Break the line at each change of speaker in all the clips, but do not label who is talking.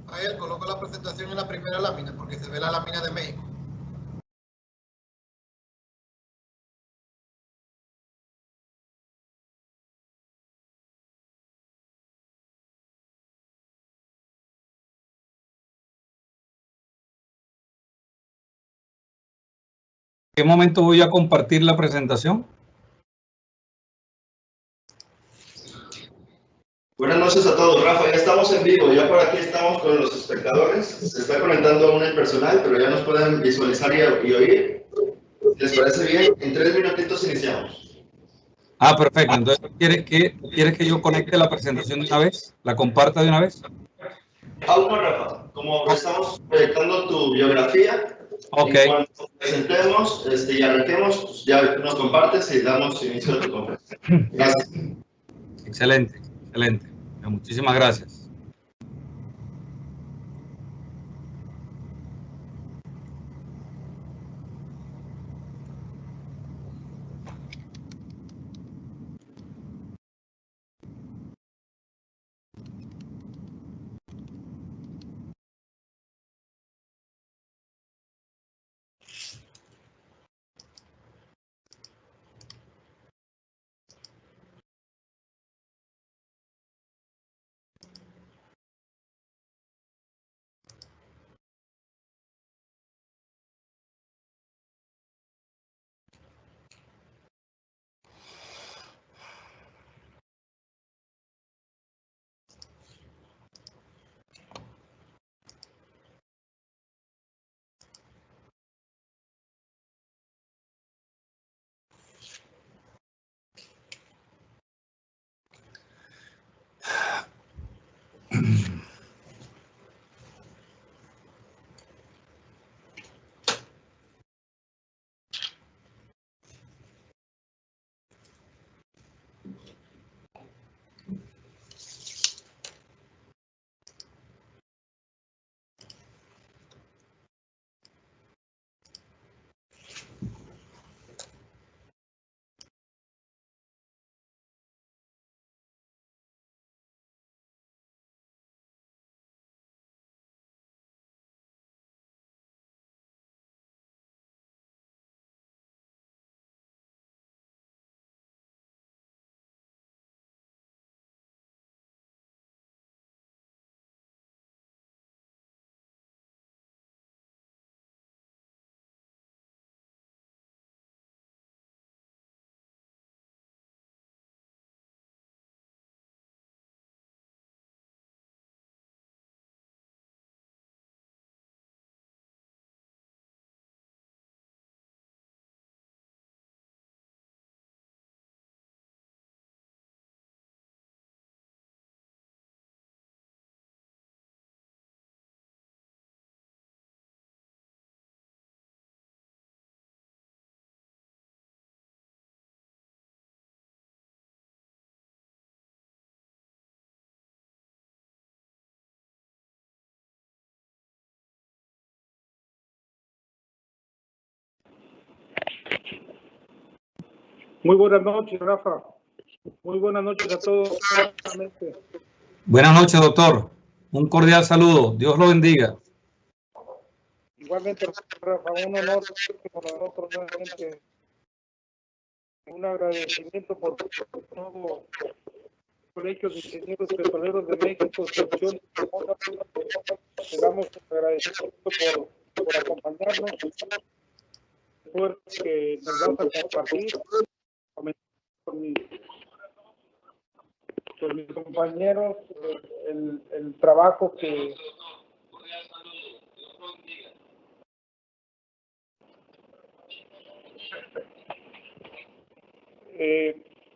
A él coloco la presentación en la primera lámina porque se ve la lámina de México.
¿En qué momento voy a compartir la presentación?
Buenas noches a todos, Rafa, ya estamos en vivo, ya por aquí estamos con los espectadores, se está conectando aún el personal, pero ya nos pueden visualizar y oír. ¿Les parece bien? En 3 minutitos iniciamos.
Ah, perfecto. Entonces, ¿quieres que yo conecte la presentación de una vez? ¿La comparta de una vez?
Aún no, Rafa, como estamos proyectando tu biografía,
Ok.
en cuanto presentemos y arranquemos, pues ya nos compartes y damos inicio a tu conferencia. Gracias.
Excelente, excelente. Muchísimas gracias.
Muy buenas noches, Rafa. Muy buenas noches a todos.
Buenas noches, doctor. Un cordial saludo. Dios lo bendiga.
Igualmente, Rafa, un honor para nosotros nuevamente. Un agradecimiento por todo el Colegio de Ingenieros Petroleros de México. Le damos agradecimiento por acompañarnos. Después que nos vamos a compartir con mis compañeros el trabajo que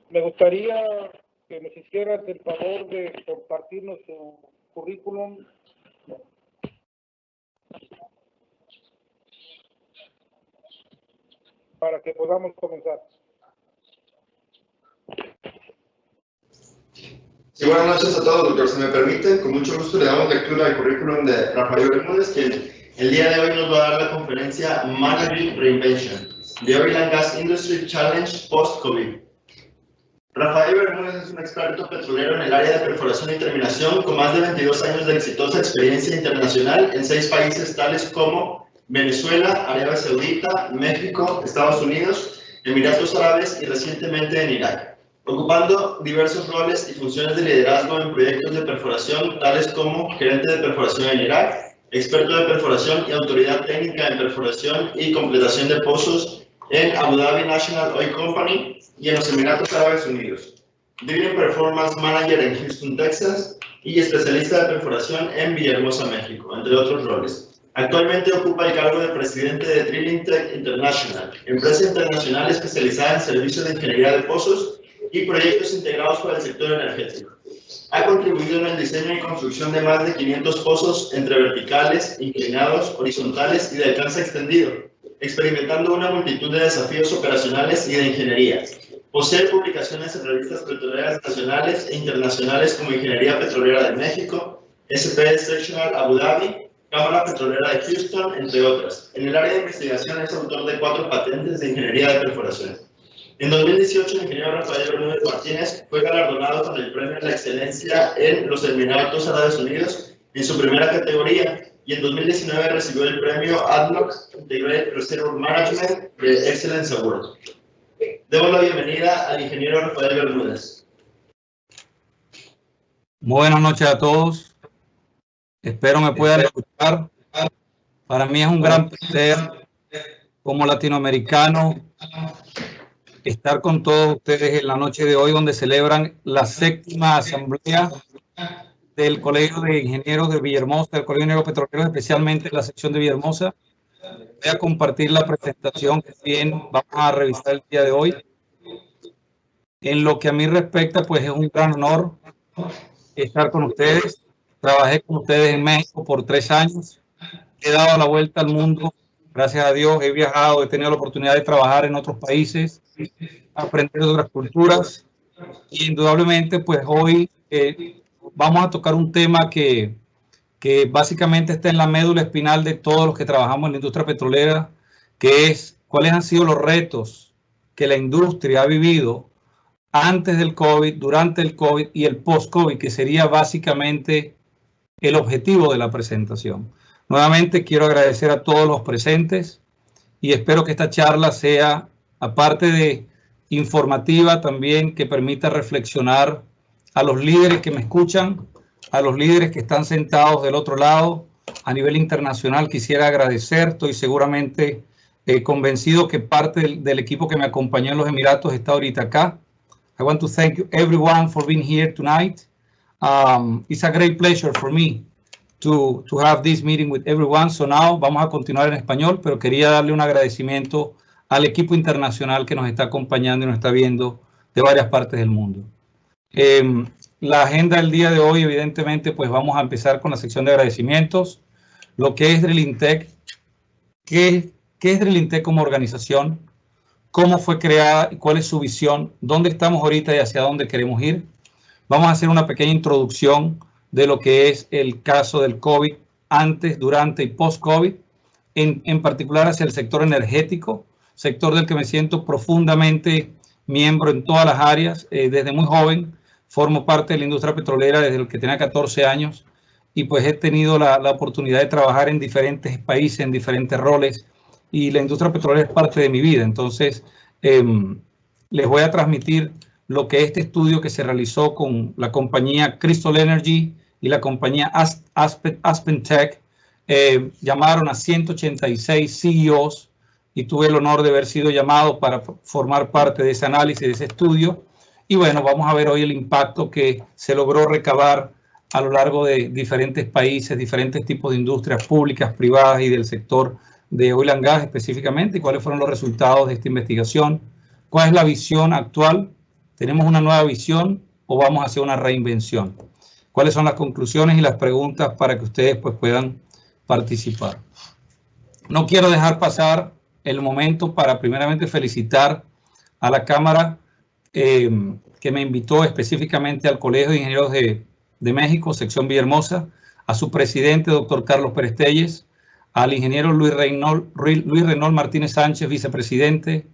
me gustaría que nos hicieras el favor de compartirnos su currículum. Para que podamos comenzar.
Sí, buenas noches a todos, doctor. Si me permite, con mucho gusto le damos lectura al currículum de Rafael Bermúdez, quien el día de hoy nos va a dar la conferencia Managing Reinvention, The Oil and Gas Industry Challenge Post-COVID. Rafael Bermúdez es un experto petrolero en el área de perforación y terminación con más de 22 años de exitosa experiencia internacional en 6 países tales como Venezuela, Arabia Saudita, México, Estados Unidos, Emiratos Árabes y recientemente en Irak, ocupando diversos roles y funciones de liderazgo en proyectos de perforación tales como gerente de perforación en Irak, experto de perforación y autoridad técnica en perforación y completación de pozos en Abu Dhabi National Oil Company y en los Emiratos Árabes Unidos. Drilling Performance Manager en Houston, Texas y especialista de perforación en Villahermosa, México, entre otros roles. Actualmente ocupa el cargo de presidente de Drilling Tech International, empresa internacional especializada en servicios de ingeniería de pozos y proyectos integrados para el sector energético. Ha contribuido en el diseño y construcción de más de 500 pozos entre verticales, inclinados, horizontales y de alcance extendido, experimentando una multitud de desafíos operacionales y de ingeniería. Posee publicaciones en revistas petroleras nacionales e internacionales como Ingeniería Petrolera de México, SPS Sectional Abu Dhabi, Cámara Petrolera de Houston, entre otras. En el área de investigación es autor de 4 patentes de ingeniería de perforación. En 2018, el ingeniero Rafael Bermúdez Martínez fue galardonado con el Premio a la Excelencia en los Emiratos Árabes Unidos en su primera categoría, y en 2019 recibió el premio ADNOC Integrated Reservoir Management de Excellence Award. Demos la bienvenida al ingeniero Rafael Bermúdez.
Muy buenas noches a todos. Espero me puedan escuchar. Para mí es un gran placer como latinoamericano estar con todos ustedes en la noche de hoy, donde celebran la 7ª asamblea del Colegio de Ingenieros de Villahermosa, del Colegio de Ingenieros Petroleros, especialmente la sección de Villahermosa. Voy a compartir la presentación que bien vamos a revisar el día de hoy. En lo que a mí respecta, pues es un gran honor estar con ustedes. Trabajé con ustedes en México por 3 años. He dado la vuelta al mundo. Gracias a Dios he viajado, he tenido la oportunidad de trabajar en otros países, aprender de otras culturas. Y indudablemente, pues hoy vamos a tocar un tema que básicamente está en la médula espinal de todos los que trabajamos en la industria petrolera, que es cuáles han sido los retos que la industria ha vivido antes del COVID, durante el COVID y el post-COVID, que sería básicamente el objetivo de la presentación. Nuevamente quiero agradecer a todos los presentes y espero que esta charla sea, aparte de informativa, también que permita reflexionar a los líderes que me escuchan, a los líderes que están sentados del otro lado. A nivel internacional quisiera agradecer, estoy seguramente convencido que parte del equipo que me acompañó en los Emiratos está ahorita acá. I want to thank everyone for being here tonight. It's a great pleasure for me to have this meeting with everyone. So now vamos a continuar en español, pero quería darle un agradecimiento al equipo internacional que nos está acompañando y nos está viendo de varias partes del mundo. La agenda del día de hoy, evidentemente, pues vamos a empezar con la sección de agradecimientos. Lo que es Drilling Tech, ¿qué es Drilling Tech como organización? ¿Cómo fue creada y cuál es su visión? ¿Dónde estamos ahorita y hacia dónde queremos ir? Vamos a hacer una pequeña introducción de lo que es el caso del COVID antes, durante y post-COVID, en particular hacia el sector energético, sector del que me siento profundamente miembro en todas las áreas. Desde muy joven formo parte de la industria petrolera desde el que tenía 14 años y pues he tenido la oportunidad de trabajar en diferentes países, en diferentes roles, y la industria petrolera es parte de mi vida. Entonces, les voy a transmitir lo que este estudio que se realizó con la compañía Crystal Energy y la compañía Aspen Tech, llamaron a 186 CEOs y tuve el honor de haber sido llamado para formar parte de ese análisis, de ese estudio. Y bueno, vamos a ver hoy el impacto que se logró recabar a lo largo de diferentes países, diferentes tipos de industrias públicas, privadas y del sector de oil and gas específicamente, y cuáles fueron los resultados de esta investigación. ¿Cuál es la visión actual? ¿Tenemos una nueva visión o vamos hacia una reinvención? ¿Cuáles son las conclusiones y las preguntas para que ustedes pues, puedan participar? No quiero dejar pasar el momento para primeramente felicitar a la Cámara que me invitó específicamente al Colegio de Ingenieros de México, sección Villahermosa, a su presidente, doctor Carlos Pérez Telles, al ingeniero Luis Reynold Martínez Sánchez, vicepresidente,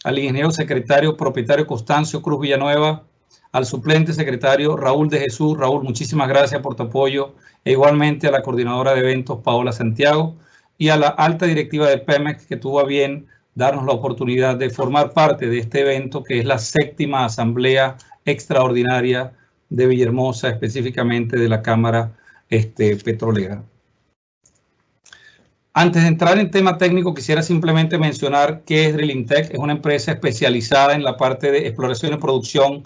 al ingeniero secretario propietario Constancio Cruz Villanueva, al suplente secretario Raúl de Jesús. Raúl, muchísimas gracias por tu apoyo, e igualmente a la coordinadora de eventos Paola Santiago y a la alta directiva de Pemex, que tuvo a bien darnos la oportunidad de formar parte de este evento, que es la 7ª Asamblea Extraordinaria de Villahermosa, específicamente de la Cámara Petrolera. Antes de entrar en tema técnico, quisiera simplemente mencionar que es Drillingtech. Es una empresa especializada en la parte de exploración y producción,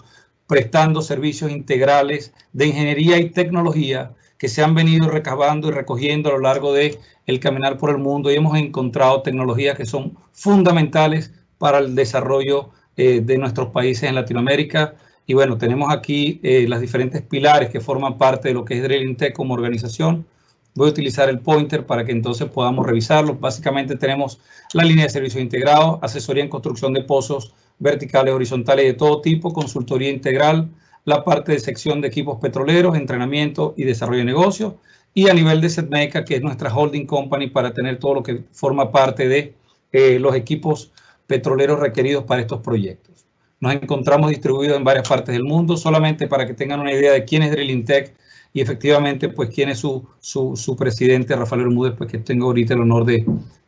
prestando servicios integrales de ingeniería y tecnología que se han venido recabando y recogiendo a lo largo de el caminar por el mundo, y hemos encontrado tecnologías que son fundamentales para el desarrollo de nuestros países en Latinoamérica. Y bueno, tenemos aquí las diferentes pilares que forman parte de lo que es Drillingtech como organización. Voy a utilizar el pointer para que entonces podamos revisarlo. Básicamente tenemos la línea de servicios integrados, asesoría en construcción de pozos verticales, horizontales de todo tipo, consultoría integral, la parte de sección de equipos petroleros, entrenamiento y desarrollo de negocios, y a nivel de Setmeca, que es nuestra holding company para tener todo lo que forma parte de los equipos petroleros requeridos para estos proyectos. Nos encontramos distribuidos en varias partes del mundo. Solamente para que tengan una idea de quién es Drillingtech y efectivamente pues quién es su presidente, Rafael Bermúdez, pues que tengo ahorita el honor de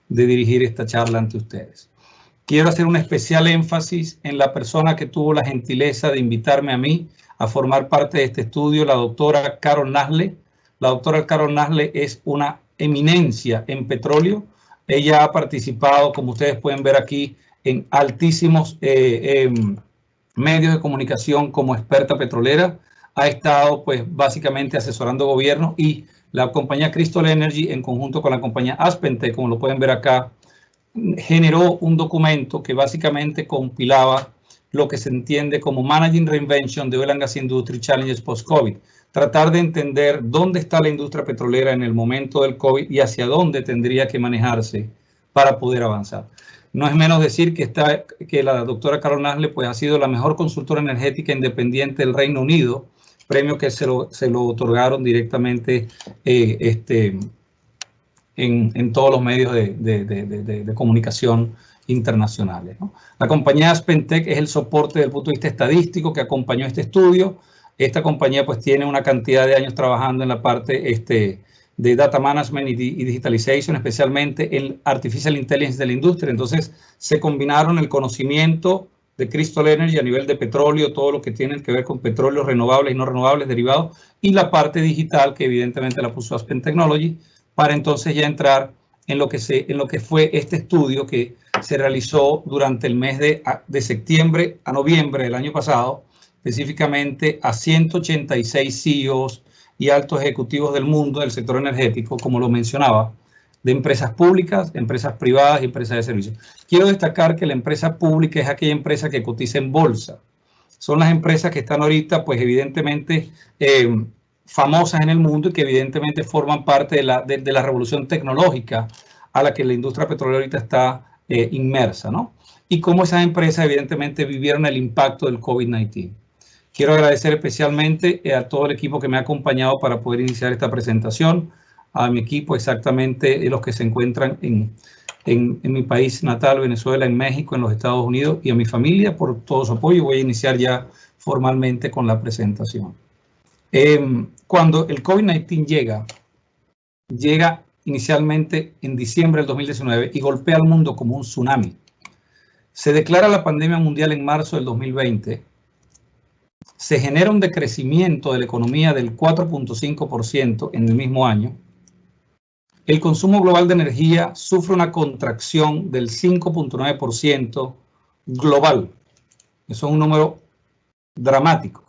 dirigir esta charla ante ustedes. Quiero hacer un especial énfasis en la persona que tuvo la gentileza de invitarme a mí a formar parte de este estudio, la doctora Carol Nasle. La doctora Carol Nasle es una eminencia en petróleo. Ella ha participado, como ustedes pueden ver aquí, en altísimos medios de comunicación como experta petrolera. Ha estado pues básicamente asesorando gobiernos, y la compañía Crystal Energy en conjunto con la compañía AspenTech, como lo pueden ver acá, generó un documento que básicamente compilaba lo que se entiende como Managing Reinvention de Oil and Gas Industry Challenges Post-COVID. Tratar de entender dónde está la industria petrolera en el momento del COVID y hacia dónde tendría que manejarse para poder avanzar. No es menos decir que la doctora Carol Nasle pues, ha sido la mejor consultora energética independiente del Reino Unido, premio que se lo otorgaron directamente en todos los medios de comunicación internacionales, ¿no? La compañía AspenTech es el soporte desde el punto de vista estadístico que acompañó este estudio. Esta compañía pues tiene una cantidad de años trabajando en la parte de data management y digitalization, especialmente en artificial intelligence de la industria. Entonces se combinaron el conocimiento de Crystal Energy a nivel de petróleo, todo lo que tiene que ver con petróleos renovables y no renovables, derivados, y la parte digital que evidentemente la puso Aspen Technology, para entonces ya entrar en lo que fue este estudio que se realizó durante el mes de septiembre a noviembre del año pasado, específicamente a 186 CEOs y altos ejecutivos del mundo del sector energético, como lo mencionaba, de empresas públicas, empresas privadas y empresas de servicios. Quiero destacar que la empresa pública es aquella empresa que cotiza en bolsa. Son las empresas que están ahorita, pues evidentemente, famosas en el mundo y que evidentemente forman parte de la revolución tecnológica a la que la industria petrolera ahorita está inmersa, ¿no? Y cómo esas empresas evidentemente vivieron el impacto del COVID-19. Quiero agradecer especialmente a todo el equipo que me ha acompañado para poder iniciar esta presentación, a mi equipo exactamente los que se encuentran en mi país natal, Venezuela, en México, en los Estados Unidos, y a mi familia por todo su apoyo. Voy a iniciar ya formalmente con la presentación. Cuando el COVID-19 llega inicialmente en diciembre del 2019 y golpea al mundo como un tsunami. Se declara la pandemia mundial en marzo del 2020. Se genera un decrecimiento de la economía del 4.5% en el mismo año. El consumo global de energía sufre una contracción del 5.9% global. Eso es un número dramático.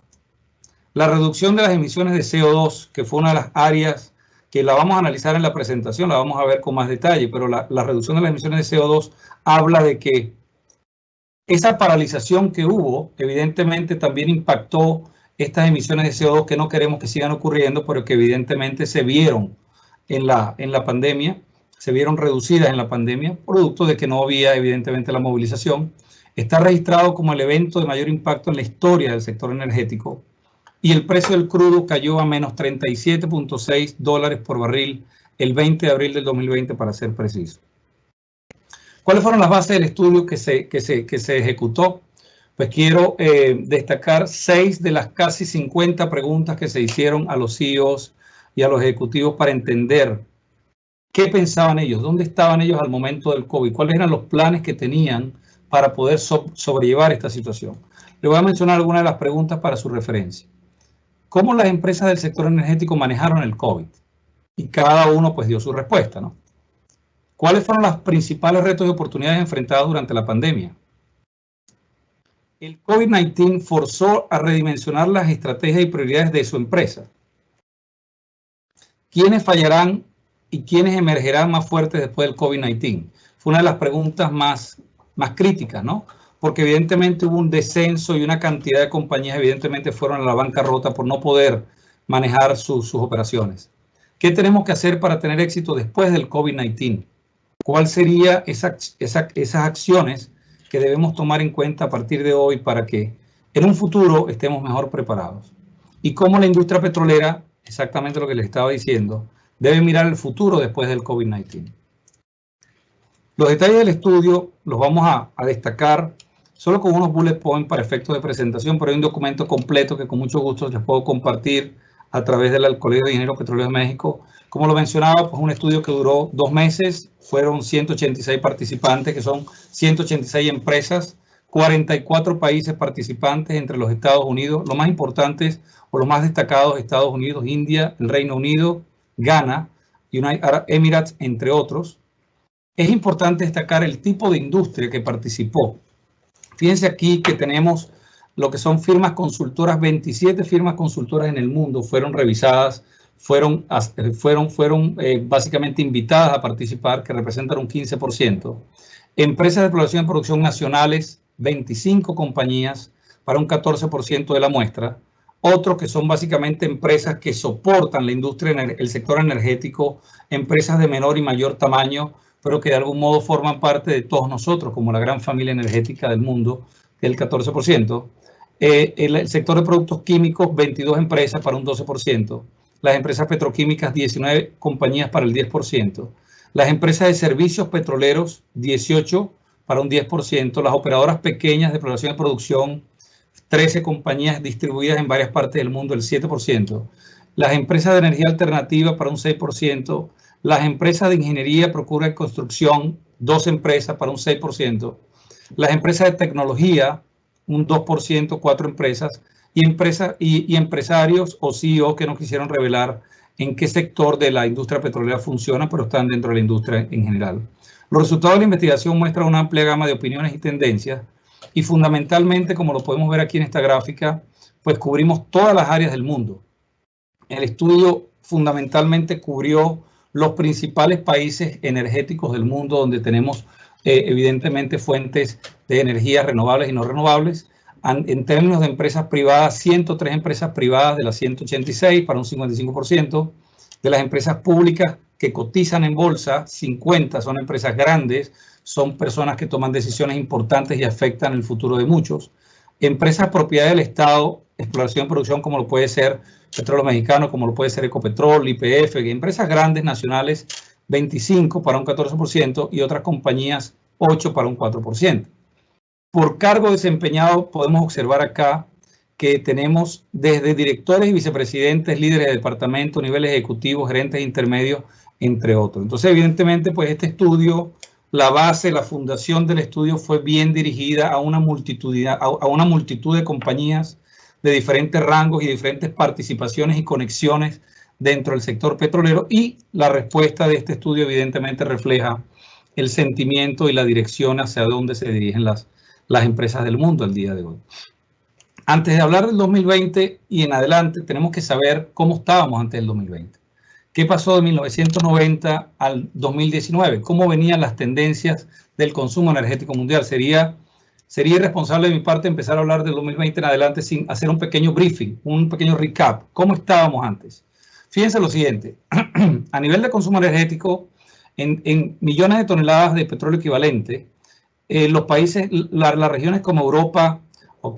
La reducción de las emisiones de CO2, que fue una de las áreas que la vamos a analizar en la presentación, la vamos a ver con más detalle, pero la reducción de las emisiones de CO2 habla de que esa paralización que hubo, evidentemente también impactó estas emisiones de CO2 que no queremos que sigan ocurriendo, pero que evidentemente se vieron en la pandemia, se vieron reducidas en la pandemia, producto de que no había evidentemente la movilización. Está registrado como el evento de mayor impacto en la historia del sector energético, y el precio del crudo cayó a menos $37.6 por barril el 20 de abril del 2020, para ser preciso. ¿Cuáles fueron las bases del estudio que se ejecutó? pues quiero destacar 6 de las casi 50 preguntas que se hicieron a los CEOs y a los ejecutivos para entender qué pensaban ellos, dónde estaban ellos al momento del COVID, cuáles eran los planes que tenían para poder sobrellevar esta situación. Le voy a mencionar algunas de las preguntas para su referencia. ¿Cómo las empresas del sector energético manejaron el COVID? Y cada uno pues dio su respuesta, ¿no? ¿Cuáles fueron los principales retos y oportunidades enfrentados durante la pandemia? El COVID-19 forzó a redimensionar las estrategias y prioridades de su empresa. ¿Quiénes fallarán y quiénes emergerán más fuertes después del COVID-19? Fue una de las preguntas más críticas, ¿no? Porque evidentemente hubo un descenso y una cantidad de compañías evidentemente fueron a la bancarrota por no poder manejar sus operaciones. ¿Qué tenemos que hacer para tener éxito después del COVID-19? ¿Cuáles serían esas acciones que debemos tomar en cuenta a partir de hoy para que en un futuro estemos mejor preparados? Y cómo la industria petrolera, exactamente lo que les estaba diciendo, debe mirar el futuro después del COVID-19. Los detalles del estudio los vamos a destacar solo con unos bullet points para efectos de presentación, pero hay un documento completo que con mucho gusto les puedo compartir a través del Colegio de Ingenieros Petroleros de México. Como lo mencionaba, pues un estudio que duró 2 meses, fueron 186 participantes, que son 186 empresas, 44 países participantes entre los Estados Unidos, los más importantes o los más destacados, Estados Unidos, India, el Reino Unido, Ghana, United Arab Emirates, entre otros. Es importante destacar el tipo de industria que participó. Fíjense aquí que tenemos lo que son firmas consultoras, 27 firmas consultoras en el mundo fueron revisadas, fueron básicamente invitadas a participar, que representan un 15%. Empresas de exploración y producción nacionales, 25 compañías para un 14% de la muestra. Otros que son básicamente empresas que soportan la industria, el sector energético, empresas de menor y mayor tamaño, pero que de algún modo forman parte de todos nosotros, como la gran familia energética del mundo, del 14%. El sector de productos químicos, 22 empresas para un 12%. Las empresas petroquímicas, 19 compañías para el 10%. Las empresas de servicios petroleros, 18 para un 10%. Las operadoras pequeñas de exploración y producción, 13 compañías distribuidas en varias partes del mundo, el 7%. Las empresas de energía alternativa para un 6%. Las empresas de ingeniería, procura y construcción, 2 empresas para un 6%. Las empresas de tecnología, un 2%, 4 empresas. Y empresarios o CEOs que no quisieron revelar en qué sector de la industria petrolera funciona, pero están dentro de la industria en general. Los resultados de la investigación muestran una amplia gama de opiniones y tendencias y fundamentalmente, como lo podemos ver aquí en esta gráfica, pues cubrimos todas las áreas del mundo. El estudio fundamentalmente cubrió los principales países energéticos del mundo donde tenemos evidentemente fuentes de energías renovables y no renovables. En términos de empresas privadas, 103 empresas privadas de las 186 para un 55%. De las empresas públicas que cotizan en bolsa, 50 son empresas grandes, son personas que toman decisiones importantes y afectan el futuro de muchos. Empresas propiedad del Estado, exploración y producción como lo puede ser Petróleo Mexicano, como lo puede ser Ecopetrol, YPF, empresas grandes nacionales, 25 para un 14% y otras compañías 8 para un 4%. Por cargo desempeñado podemos observar acá que tenemos desde directores y vicepresidentes, líderes de departamento, niveles ejecutivos, gerentes intermedios, entre otros. Entonces, evidentemente, pues este estudio, la base, la fundación del estudio fue bien dirigida a una multitud de compañías de diferentes rangos y diferentes participaciones y conexiones dentro del sector petrolero, y la respuesta de este estudio evidentemente refleja el sentimiento y la dirección hacia dónde se dirigen las empresas del mundo al día de hoy. Antes de hablar del 2020 y en adelante, tenemos que saber cómo estábamos antes del 2020. ¿Qué pasó de 1990 al 2019? ¿Cómo venían las tendencias del consumo energético mundial? Sería irresponsable de mi parte empezar a hablar del 2020 en adelante sin hacer un pequeño briefing, un pequeño recap. ¿Cómo estábamos antes? Fíjense lo siguiente. A nivel de consumo energético, en millones de toneladas de petróleo equivalente, los países, las regiones como Europa,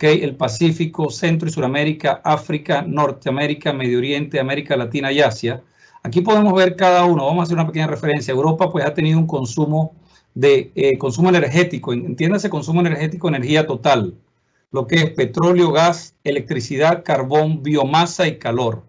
el Pacífico, Centro y Suramérica, África, Norteamérica, Medio Oriente, América Latina y Asia. Aquí podemos ver cada uno. Vamos a hacer una pequeña referencia. Europa pues ha tenido un consumo de consumo energético, entiéndase consumo energético, energía total, lo que es petróleo, gas, electricidad, carbón, biomasa y calor.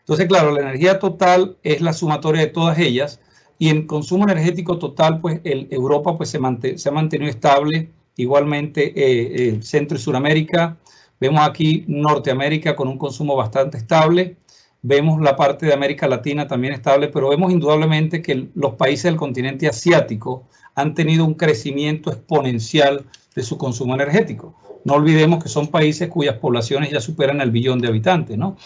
Entonces, claro, la energía total es la sumatoria de todas ellas, y en consumo energético total, pues Europa pues, se ha mantenido estable, igualmente Centro y Suramérica. Vemos aquí Norteamérica con un consumo bastante estable. Vemos la parte de América Latina también estable, pero vemos indudablemente que los países del continente asiático han tenido un crecimiento exponencial de su consumo energético. No olvidemos que son países cuyas poblaciones ya superan el billón de habitantes, ¿no?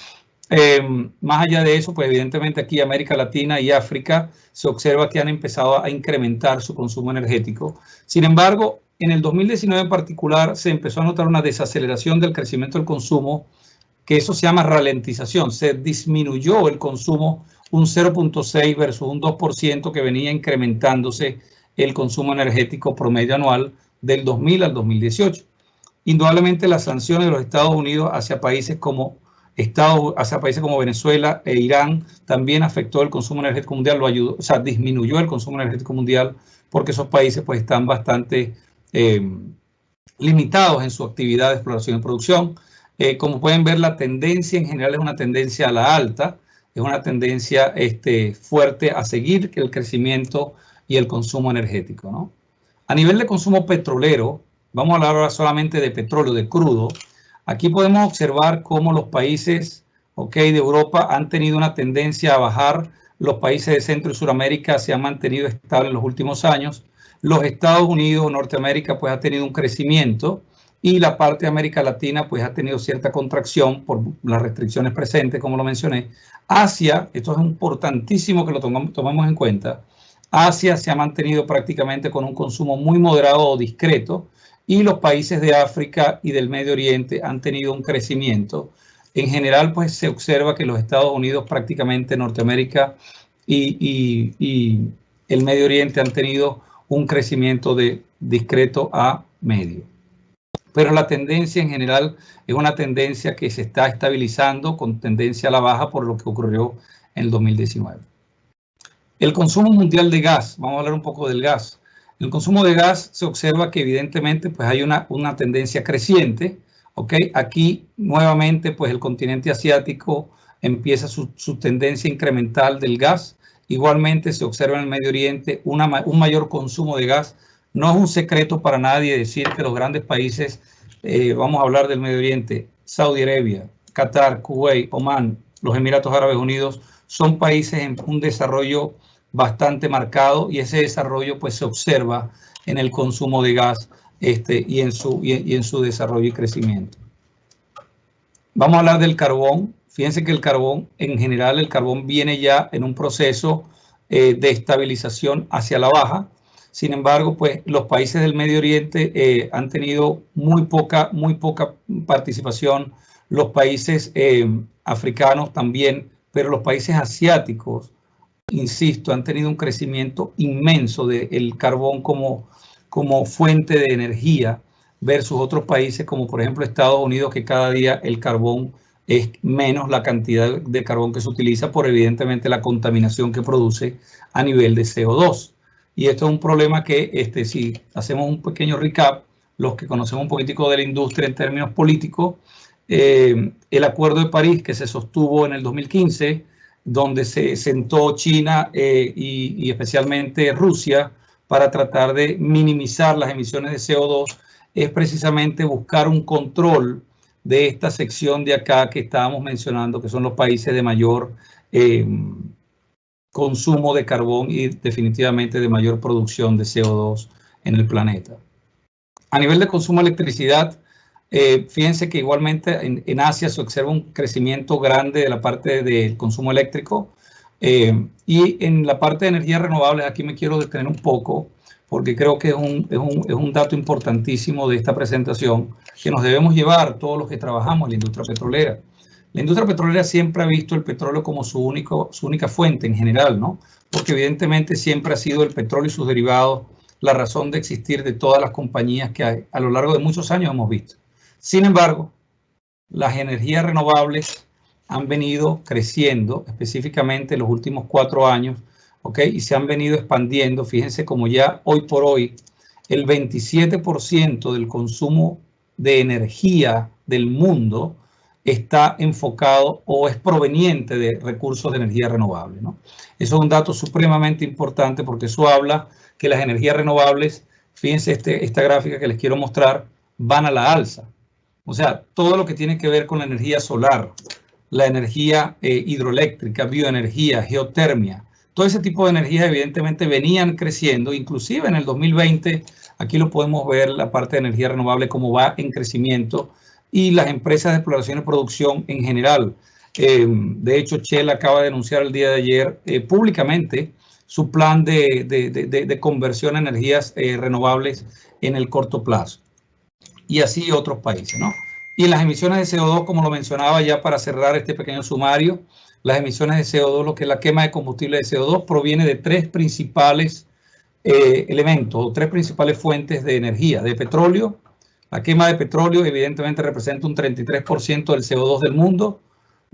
Más allá de eso, pues evidentemente aquí América Latina y África se observa que han empezado a incrementar su consumo energético. Sin embargo, en el 2019 en particular se empezó a notar una desaceleración del crecimiento del consumo, que eso se llama ralentización. Se disminuyó el consumo un 0.6 versus un 2% que venía incrementándose el consumo energético promedio anual del 2000 al 2018. Indudablemente las sanciones de los Estados Unidos hacia países como Venezuela e Irán también afectó el consumo energético mundial, lo ayudó, o sea, disminuyó el consumo energético mundial porque esos países pues están bastante limitados en su actividad de exploración y producción. Como pueden ver, la tendencia en general es una tendencia a la alta, es una tendencia fuerte a seguir el crecimiento y el consumo energético, ¿no? A nivel de consumo petrolero, vamos a hablar ahora solamente de petróleo, de crudo. Aquí podemos observar cómo los países de Europa han tenido una tendencia a bajar. Los países de Centro y Suramérica se han mantenido estables en los últimos años. Los Estados Unidos, Norteamérica, pues ha tenido un crecimiento, y la parte de América Latina pues ha tenido cierta contracción por las restricciones presentes, como lo mencioné. Asia, esto es importantísimo que lo tomemos en cuenta, Asia se ha mantenido prácticamente con un consumo muy moderado o discreto, y los países de África y del Medio Oriente han tenido un crecimiento. En general, pues se observa que los Estados Unidos, prácticamente Norteamérica y el Medio Oriente han tenido un crecimiento de discreto a medio. Pero la tendencia en general es una tendencia que se está estabilizando con tendencia a la baja por lo que ocurrió en el 2019. El consumo mundial de gas, vamos a hablar un poco del gas. El consumo de gas se observa que evidentemente pues hay una tendencia creciente. Aquí nuevamente pues el continente asiático empieza su tendencia incremental del gas. Igualmente se observa en el Medio Oriente un mayor consumo de gas. No es un secreto para nadie decir que los grandes países, vamos a hablar del Medio Oriente, Saudi Arabia, Qatar, Kuwait, Omán, los Emiratos Árabes Unidos, son países en un desarrollo bastante marcado, y ese desarrollo pues se observa en el consumo de gas y en su desarrollo y crecimiento. Vamos a hablar del carbón. Fíjense que el carbón, en general, el carbón viene ya en un proceso de estabilización hacia la baja. Sin embargo, pues los países del Medio Oriente han tenido muy poca participación. Los países africanos también, pero los países asiáticos, insisto, han tenido un crecimiento inmenso del carbón como fuente de energía versus otros países como por ejemplo Estados Unidos, que cada día el carbón es menos la cantidad de carbón que se utiliza por evidentemente la contaminación que produce a nivel de CO2. Y esto es un problema que si hacemos un pequeño recap, los que conocemos un poquitico de la industria en términos políticos, el Acuerdo de París que se sostuvo en el 2015, donde se sentó China y especialmente Rusia para tratar de minimizar las emisiones de CO2, es precisamente buscar un control de esta sección de acá que estábamos mencionando, que son los países de mayor consumo de carbón y definitivamente de mayor producción de CO2 en el planeta. A nivel de consumo de electricidad, fíjense que igualmente en Asia se observa un crecimiento grande de la parte del consumo eléctrico, y en la parte de energías renovables aquí me quiero detener un poco porque creo que es un dato importantísimo de esta presentación que nos debemos llevar todos los que trabajamos en la industria petrolera. La industria petrolera siempre ha visto el petróleo como su única fuente en general, ¿no? Porque evidentemente siempre ha sido el petróleo y sus derivados la razón de existir de todas las compañías que a lo largo de muchos años hemos visto. Sin embargo, las energías renovables han venido creciendo, específicamente en los últimos 4 años, y se han venido expandiendo. Fíjense como ya hoy por hoy el 27% del consumo de energía del mundo está enfocado o es proveniente de recursos de energía renovable, ¿no? Eso es un dato supremamente importante porque eso habla que las energías renovables, fíjense esta gráfica que les quiero mostrar, van a la alza. O sea, todo lo que tiene que ver con la energía solar, la energía hidroeléctrica, bioenergía, geotermia, todo ese tipo de energías evidentemente venían creciendo, inclusive en el 2020, aquí lo podemos ver, la parte de energía renovable, cómo va en crecimiento, y las empresas de exploración y producción en general. De hecho, Shell acaba de anunciar el día de ayer públicamente su plan de conversión a energías renovables en el corto plazo. Y así otros países, ¿no? Y en las emisiones de CO2, como lo mencionaba ya para cerrar este pequeño sumario, las emisiones de CO2, lo que es la quema de combustible de CO2, proviene de tres principales elementos, o tres principales fuentes de energía, de petróleo. La quema de petróleo evidentemente representa un 33% del CO2 del mundo.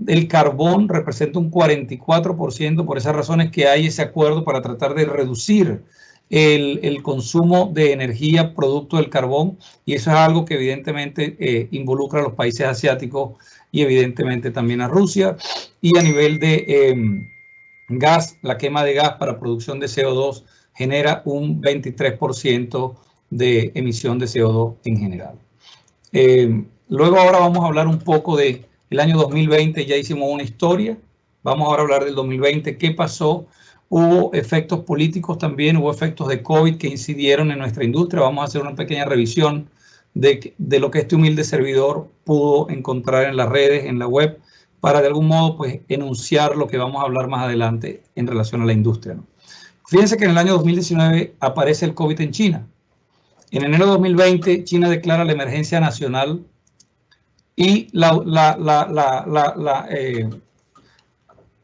El carbón representa un 44%, por esas razones que hay ese acuerdo para tratar de reducir el consumo de energía producto del carbón, y eso es algo que evidentemente involucra a los países asiáticos y evidentemente también a Rusia. Y a nivel de gas, la quema de gas para producción de CO2 genera un 23% de emisión de CO2 en general. Luego ahora vamos a hablar un poco del año 2020, ya hicimos una historia, vamos ahora a hablar del 2020, qué pasó. Hubo efectos políticos también, hubo efectos de COVID que incidieron en nuestra industria. Vamos a hacer una pequeña revisión de lo que este humilde servidor pudo encontrar en las redes, en la web, para de algún modo pues enunciar lo que vamos a hablar más adelante en relación a la industria, ¿no? Fíjense que en el año 2019 aparece el COVID en China. En enero de 2020, China declara la emergencia nacional y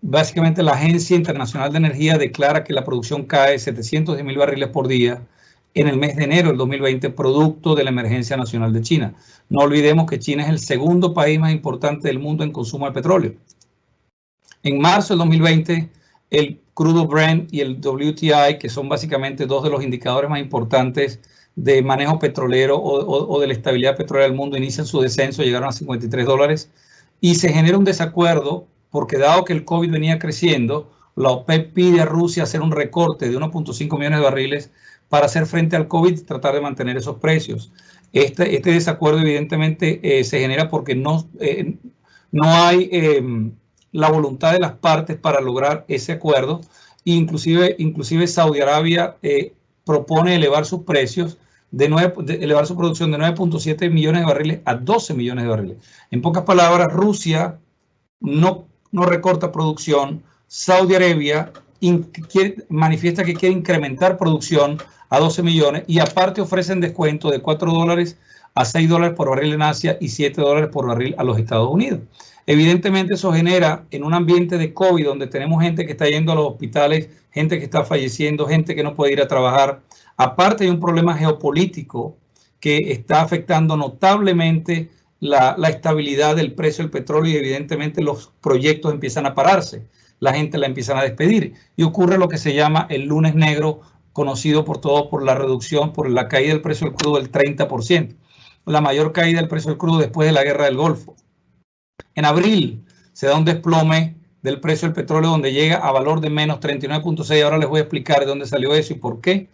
básicamente la Agencia Internacional de Energía declara que la producción cae 710.000 barriles por día en el mes de enero del 2020, producto de la emergencia nacional de China. No olvidemos que China es el segundo país más importante del mundo en consumo de petróleo. En marzo del 2020, el crudo Brent y el WTI, que son básicamente dos de los indicadores más importantes de manejo petrolero o de la estabilidad petrolera del mundo, inician su descenso, llegaron a $53, y se genera un desacuerdo porque dado que el COVID venía creciendo, la OPEP pide a Rusia hacer un recorte de 1.5 millones de barriles para hacer frente al COVID y tratar de mantener esos precios. Este desacuerdo evidentemente se genera porque no hay la voluntad de las partes para lograr ese acuerdo. Inclusive Saudi Arabia propone elevar sus precios, elevar su producción de 9.7 millones de barriles a 12 millones de barriles. En pocas palabras, Rusia no recorta producción, Saudi Arabia manifiesta que quiere incrementar producción a 12 millones y aparte ofrecen descuento de $4 a $6 por barril en Asia y $7 por barril a los Estados Unidos. Evidentemente eso genera en un ambiente de COVID donde tenemos gente que está yendo a los hospitales, gente que está falleciendo, gente que no puede ir a trabajar. Aparte hay un problema geopolítico que está afectando notablemente la estabilidad del precio del petróleo y evidentemente los proyectos empiezan a pararse. La gente la empiezan a despedir y ocurre lo que se llama el lunes negro, conocido por todos por la reducción, por la caída del precio del crudo del 30%. La mayor caída del precio del crudo después de la guerra del Golfo. En abril se da un desplome del precio del petróleo donde llega a valor de menos 39.6. Ahora les voy a explicar de dónde salió eso y por qué.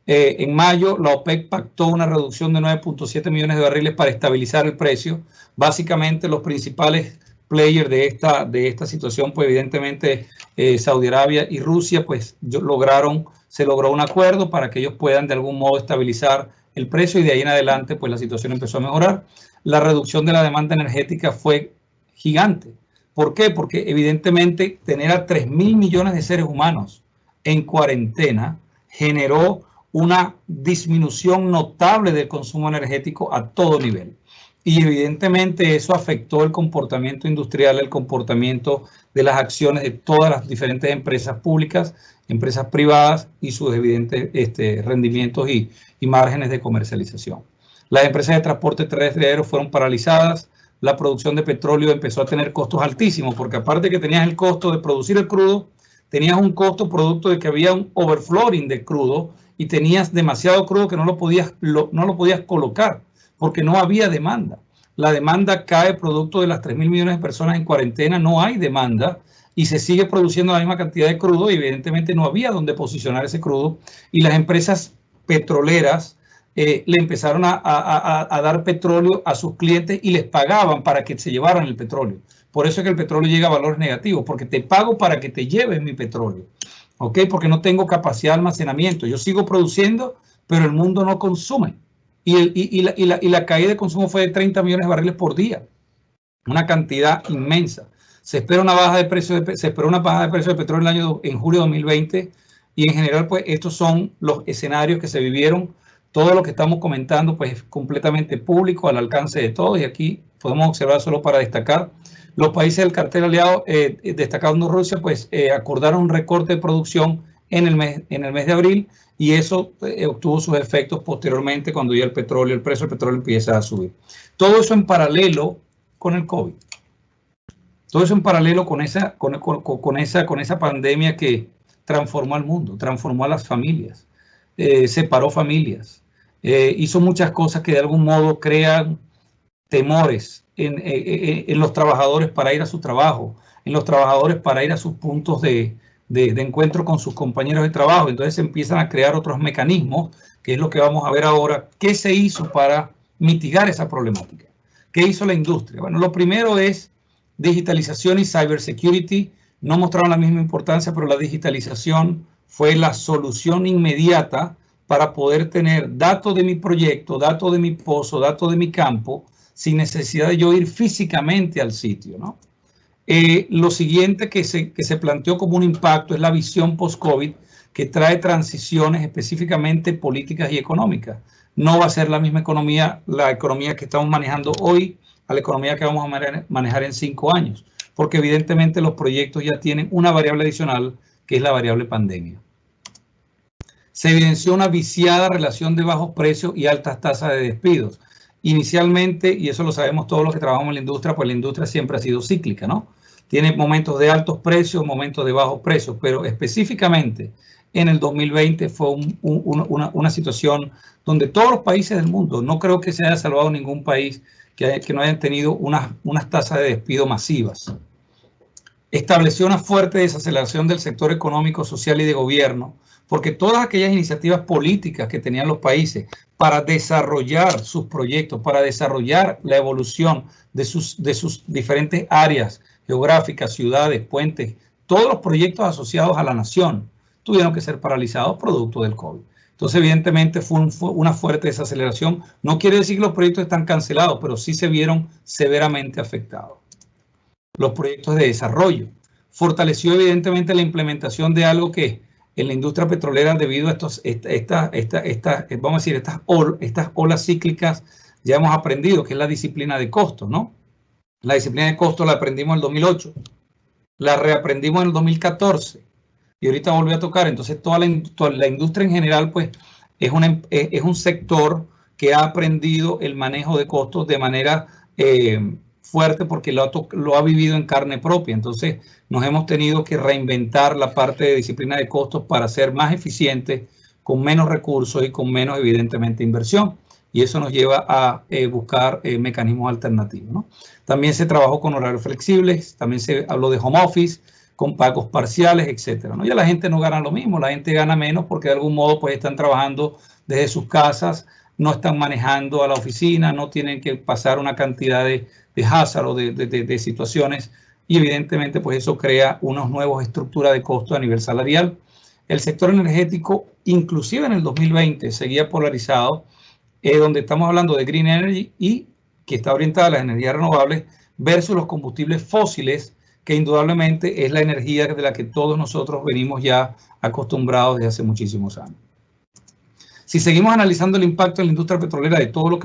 En mayo la OPEC pactó una reducción de 9.7 millones de barriles para estabilizar el precio. Básicamente los principales players de esta situación, pues evidentemente Saudi Arabia y Rusia, pues se logró un acuerdo para que ellos puedan de algún modo estabilizar el precio y de ahí en adelante pues la situación empezó a mejorar. La reducción de la demanda energética fue gigante. ¿Por qué? Porque evidentemente tener a 3.000 millones de seres humanos en cuarentena generó una disminución notable del consumo energético a todo nivel. Y evidentemente eso afectó el comportamiento industrial, el comportamiento de las acciones de todas las diferentes empresas públicas, empresas privadas y sus evidentes rendimientos y márgenes de comercialización. Las empresas de transporte terrestre y aéreo fueron paralizadas. La producción de petróleo empezó a tener costos altísimos porque aparte que tenías el costo de producir el crudo, tenías un costo producto de que había un overflowing de crudo y tenías demasiado crudo que no lo podías colocar porque no había demanda. La demanda cae producto de las 3.000 millones de personas en cuarentena, no hay demanda y se sigue produciendo la misma cantidad de crudo y evidentemente no había donde posicionar ese crudo y las empresas petroleras le empezaron a dar petróleo a sus clientes y les pagaban para que se llevaran el petróleo. Por eso es que el petróleo llega a valores negativos, porque te pago para que te lleves mi petróleo, ¿ok? Porque no tengo capacidad de almacenamiento. Yo sigo produciendo, pero el mundo no consume. Y la caída de consumo fue de 30 millones de barriles por día, una cantidad inmensa. Se espera una baja de precio de petróleo en julio de 2020 y en general pues estos son los escenarios que se vivieron. Todo lo que estamos comentando pues es completamente público, al alcance de todos y aquí podemos observar solo para destacar. Los países del cartel aliado, destacando Rusia, pues acordaron un recorte de producción en el mes de abril y eso obtuvo sus efectos posteriormente cuando ya el precio del petróleo empieza a subir. Todo eso en paralelo con el COVID. Todo eso en paralelo con esa pandemia que transformó al mundo, transformó a las familias, separó familias, hizo muchas cosas que de algún modo crean temores en los trabajadores para ir a su trabajo, en los trabajadores para ir a sus puntos de encuentro con sus compañeros de trabajo. Entonces se empiezan a crear otros mecanismos, que es lo que vamos a ver ahora. ¿Qué se hizo para mitigar esa problemática? ¿Qué hizo la industria? Bueno, lo primero es digitalización y cybersecurity. No mostraron la misma importancia, pero la digitalización fue la solución inmediata para poder tener datos de mi proyecto, datos de mi pozo, datos de mi campo, sin necesidad de yo ir físicamente al sitio, ¿no? Lo siguiente que se planteó como un impacto es la visión post-COVID, que trae transiciones específicamente políticas y económicas. No va a ser la misma economía, la economía que estamos manejando hoy, a la economía que vamos a manejar en 5 años, porque evidentemente los proyectos ya tienen una variable adicional, que es la variable pandemia. Se evidenció una viciada relación de bajos precios y altas tasas de despidos. Inicialmente, y eso lo sabemos todos los que trabajamos en la industria, pues la industria siempre ha sido cíclica, ¿no? Tiene momentos de altos precios, momentos de bajos precios, pero específicamente en el 2020 fue una situación donde todos los países del mundo, no creo que se haya salvado ningún país que no hayan tenido unas tasas de despido masivas. Estableció una fuerte desaceleración del sector económico, social y de gobierno, porque todas aquellas iniciativas políticas que tenían los países para desarrollar sus proyectos, para desarrollar la evolución de sus diferentes áreas geográficas, ciudades, puentes, todos los proyectos asociados a la nación tuvieron que ser paralizados producto del COVID. Entonces, evidentemente, fue una fuerte desaceleración. No quiere decir que los proyectos están cancelados, pero sí se vieron severamente afectados. Los proyectos de desarrollo. Fortaleció, evidentemente, la implementación de algo que en la industria petrolera, debido a estas olas cíclicas, ya hemos aprendido, que es la disciplina de costos, ¿no? La disciplina de costos la aprendimos en el 2008, la reaprendimos en el 2014 y ahorita volvió a tocar. Entonces, toda la industria en general, pues, es un sector que ha aprendido el manejo de costos de manera fuerte porque lo ha vivido en carne propia. Entonces, nos hemos tenido que reinventar la parte de disciplina de costos para ser más eficientes, con menos recursos y con menos, evidentemente, inversión. Y eso nos lleva a buscar mecanismos alternativos, ¿no? También se trabajó con horarios flexibles, también se habló de home office, con pagos parciales, etcétera, ¿no? Ya la gente no gana lo mismo, la gente gana menos porque de algún modo pues están trabajando desde sus casas, no están manejando a la oficina, no tienen que pasar una cantidad de hazard o de situaciones y evidentemente pues eso crea unas nuevas estructuras de costo a nivel salarial. El sector energético, inclusive en el 2020, seguía polarizado, donde estamos hablando de green energy y que está orientada a las energías renovables versus los combustibles fósiles, que indudablemente es la energía de la que todos nosotros venimos ya acostumbrados desde hace muchísimos años. Si seguimos analizando el impacto en la industria petrolera de todo lo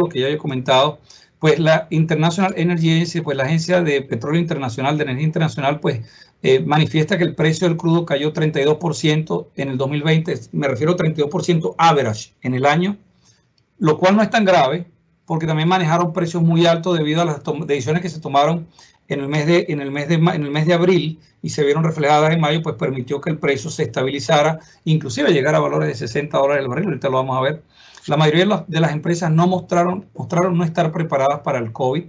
que ya he comentado, pues la International Energy Agency, pues la Agencia de Petróleo Internacional, de Energía Internacional, pues manifiesta que el precio del crudo cayó 32% en el 2020, me refiero a 32% average en el año, lo cual no es tan grave, porque también manejaron precios muy altos debido a las decisiones que se tomaron en el mes de abril y se vieron reflejadas en mayo, pues permitió que el precio se estabilizara, inclusive llegar a valores de $60 el barril. Ahorita lo vamos a ver. La mayoría de las empresas mostraron no estar preparadas para el COVID.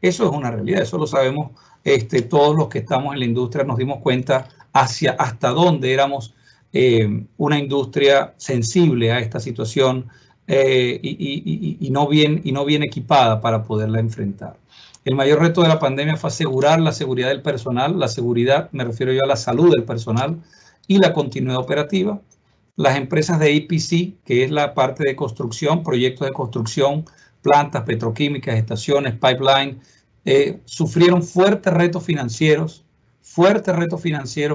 Eso es una realidad, eso lo sabemos todos los que estamos en la industria. Nos dimos cuenta hasta dónde éramos una industria sensible a esta situación y no bien equipada para poderla enfrentar. El mayor reto de la pandemia fue asegurar la seguridad del personal. La seguridad, me refiero yo a la salud del personal y la continuidad operativa. Las empresas de EPC, que es la parte de construcción, proyectos de construcción, plantas petroquímicas, estaciones, pipeline, sufrieron fuertes retos financieros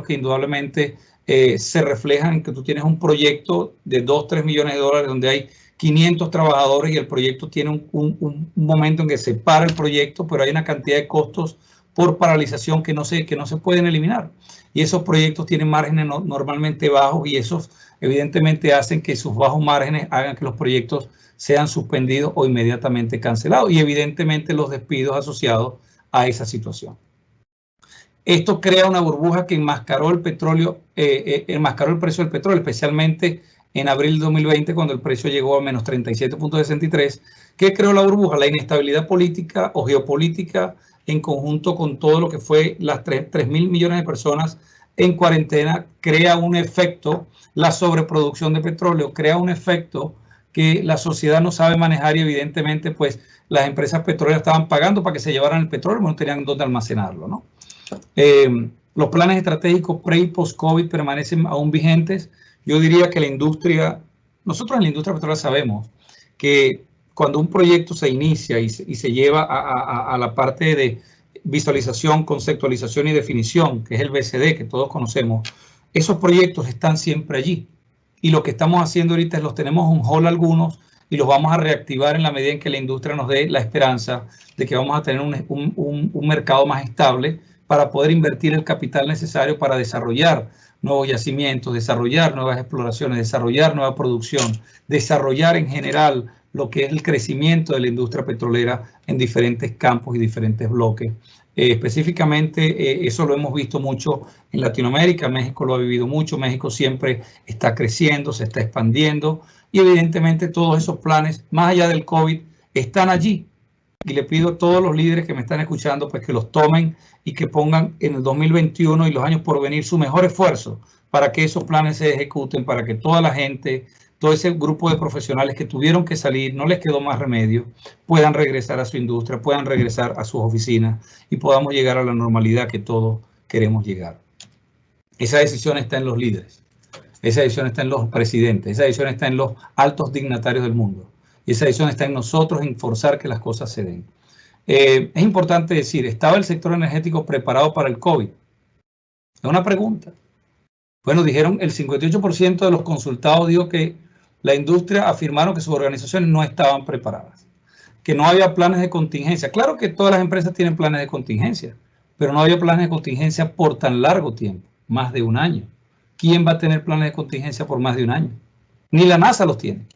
que indudablemente se reflejan en que tú tienes un proyecto de 2-3 millones de dólares donde hay 500 trabajadores y el proyecto tiene un momento en que se para el proyecto, pero hay una cantidad de costos por paralización que no se pueden eliminar. Y esos proyectos tienen márgenes normalmente bajos y esos evidentemente hacen que sus bajos márgenes hagan que los proyectos sean suspendidos o inmediatamente cancelados y evidentemente los despidos asociados a esa situación. Esto crea una burbuja que enmascaró el precio del petróleo, especialmente en abril de 2020, cuando el precio llegó a menos 37.63. ¿Qué creó la burbuja? La inestabilidad política o geopolítica en conjunto con todo lo que fue las 3.000 millones de personas en cuarentena, crea un efecto, la sobreproducción de petróleo, crea un efecto que la sociedad no sabe manejar y evidentemente pues las empresas petroleras estaban pagando para que se llevaran el petróleo, no tenían dónde almacenarlo, ¿no? Los planes estratégicos pre y post-COVID permanecen aún vigentes. Yo diría que nosotros en la industria petrolera sabemos que cuando un proyecto se inicia y se lleva a la parte de visualización, conceptualización y definición, que es el VCD que todos conocemos, esos proyectos están siempre allí. Y lo que estamos haciendo ahorita es los tenemos on hold algunos y los vamos a reactivar en la medida en que la industria nos dé la esperanza de que vamos a tener un mercado más estable para poder invertir el capital necesario para desarrollar nuevos yacimientos, desarrollar nuevas exploraciones, desarrollar nueva producción, desarrollar en general lo que es el crecimiento de la industria petrolera en diferentes campos y diferentes bloques. Específicamente, eso lo hemos visto mucho en Latinoamérica. México lo ha vivido mucho. México siempre está creciendo, se está expandiendo y evidentemente todos esos planes, más allá del COVID, están allí. Y le pido a todos los líderes que me están escuchando pues que los tomen y que pongan en el 2021 y los años por venir su mejor esfuerzo para que esos planes se ejecuten, para que toda la gente, todo ese grupo de profesionales que tuvieron que salir, no les quedó más remedio, puedan regresar a su industria, puedan regresar a sus oficinas y podamos llegar a la normalidad que todos queremos llegar. Esa decisión está en los líderes, esa decisión está en los presidentes, esa decisión está en los altos dignatarios del mundo. Y esa decisión está en nosotros, en forzar que las cosas se den. Es importante decir, ¿estaba el sector energético preparado para el COVID? Es una pregunta. Bueno, dijeron, el 58% de los consultados dijo que la industria afirmaron que sus organizaciones no estaban preparadas, que no había planes de contingencia. Claro que todas las empresas tienen planes de contingencia, pero no había planes de contingencia por tan largo tiempo, más de un año. ¿Quién va a tener planes de contingencia por más de un año? Ni la NASA los tiene.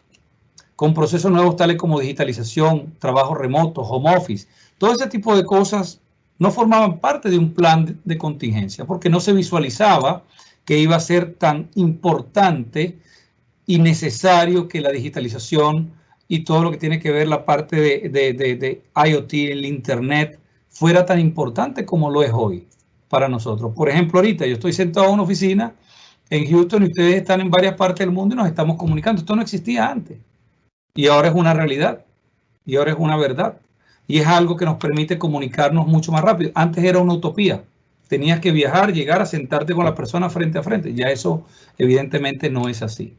Con procesos nuevos tales como digitalización, trabajo remoto, home office, todo ese tipo de cosas no formaban parte de un plan de contingencia porque no se visualizaba que iba a ser tan importante y necesario que la digitalización y todo lo que tiene que ver la parte de IoT, el Internet, fuera tan importante como lo es hoy para nosotros. Por ejemplo, ahorita yo estoy sentado en una oficina en Houston y ustedes están en varias partes del mundo y nos estamos comunicando. Esto no existía antes. Y ahora es una realidad, y ahora es una verdad, y es algo que nos permite comunicarnos mucho más rápido. Antes era una utopía, tenías que viajar, llegar a sentarte con la persona frente a frente, ya eso evidentemente no es así.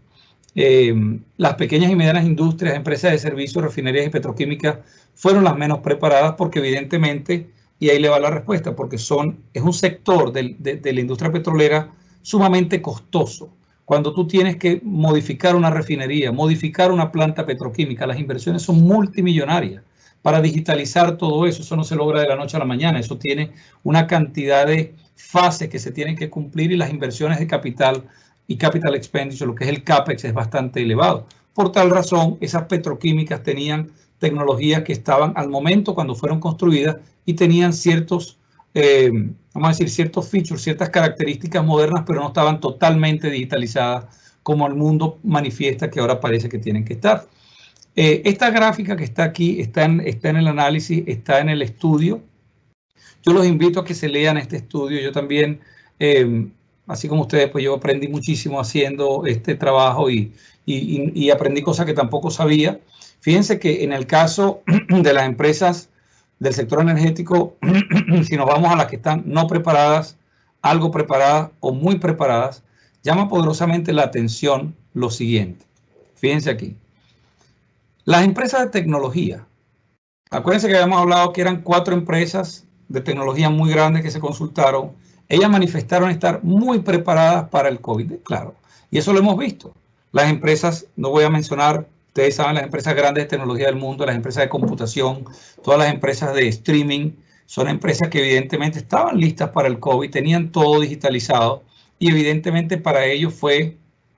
Las pequeñas y medianas industrias, empresas de servicios, refinerías y petroquímicas fueron las menos preparadas porque evidentemente, y ahí le va la respuesta, porque es un sector de la industria petrolera sumamente costoso. Cuando tú tienes que modificar una refinería, modificar una planta petroquímica, las inversiones son multimillonarias. Para digitalizar todo eso, eso no se logra de la noche a la mañana. Eso tiene una cantidad de fases que se tienen que cumplir y las inversiones de capital y capital expenditure, lo que es el CAPEX, es bastante elevado. Por tal razón, esas petroquímicas tenían tecnologías que estaban al momento cuando fueron construidas y tenían ciertos vamos a decir, ciertos features, ciertas características modernas, pero no estaban totalmente digitalizadas como el mundo manifiesta que ahora parece que tienen que estar. Esta gráfica que está aquí está en el análisis, está en el estudio. Yo los invito a que se lean este estudio. Yo también, así como ustedes, pues yo aprendí muchísimo haciendo este trabajo y aprendí cosas que tampoco sabía. Fíjense que en el caso de las empresas del sector energético, si nos vamos a las que están no preparadas, algo preparadas o muy preparadas, llama poderosamente la atención lo siguiente. Fíjense aquí. Las empresas de tecnología. Acuérdense que habíamos hablado que eran 4 empresas de tecnología muy grandes que se consultaron. Ellas manifestaron estar muy preparadas para el COVID, claro. Y eso lo hemos visto. Las empresas, no voy a mencionar, ustedes saben, las empresas grandes de tecnología del mundo, las empresas de computación, todas las empresas de streaming, son empresas que evidentemente estaban listas para el COVID, tenían todo digitalizado y evidentemente para ellos fue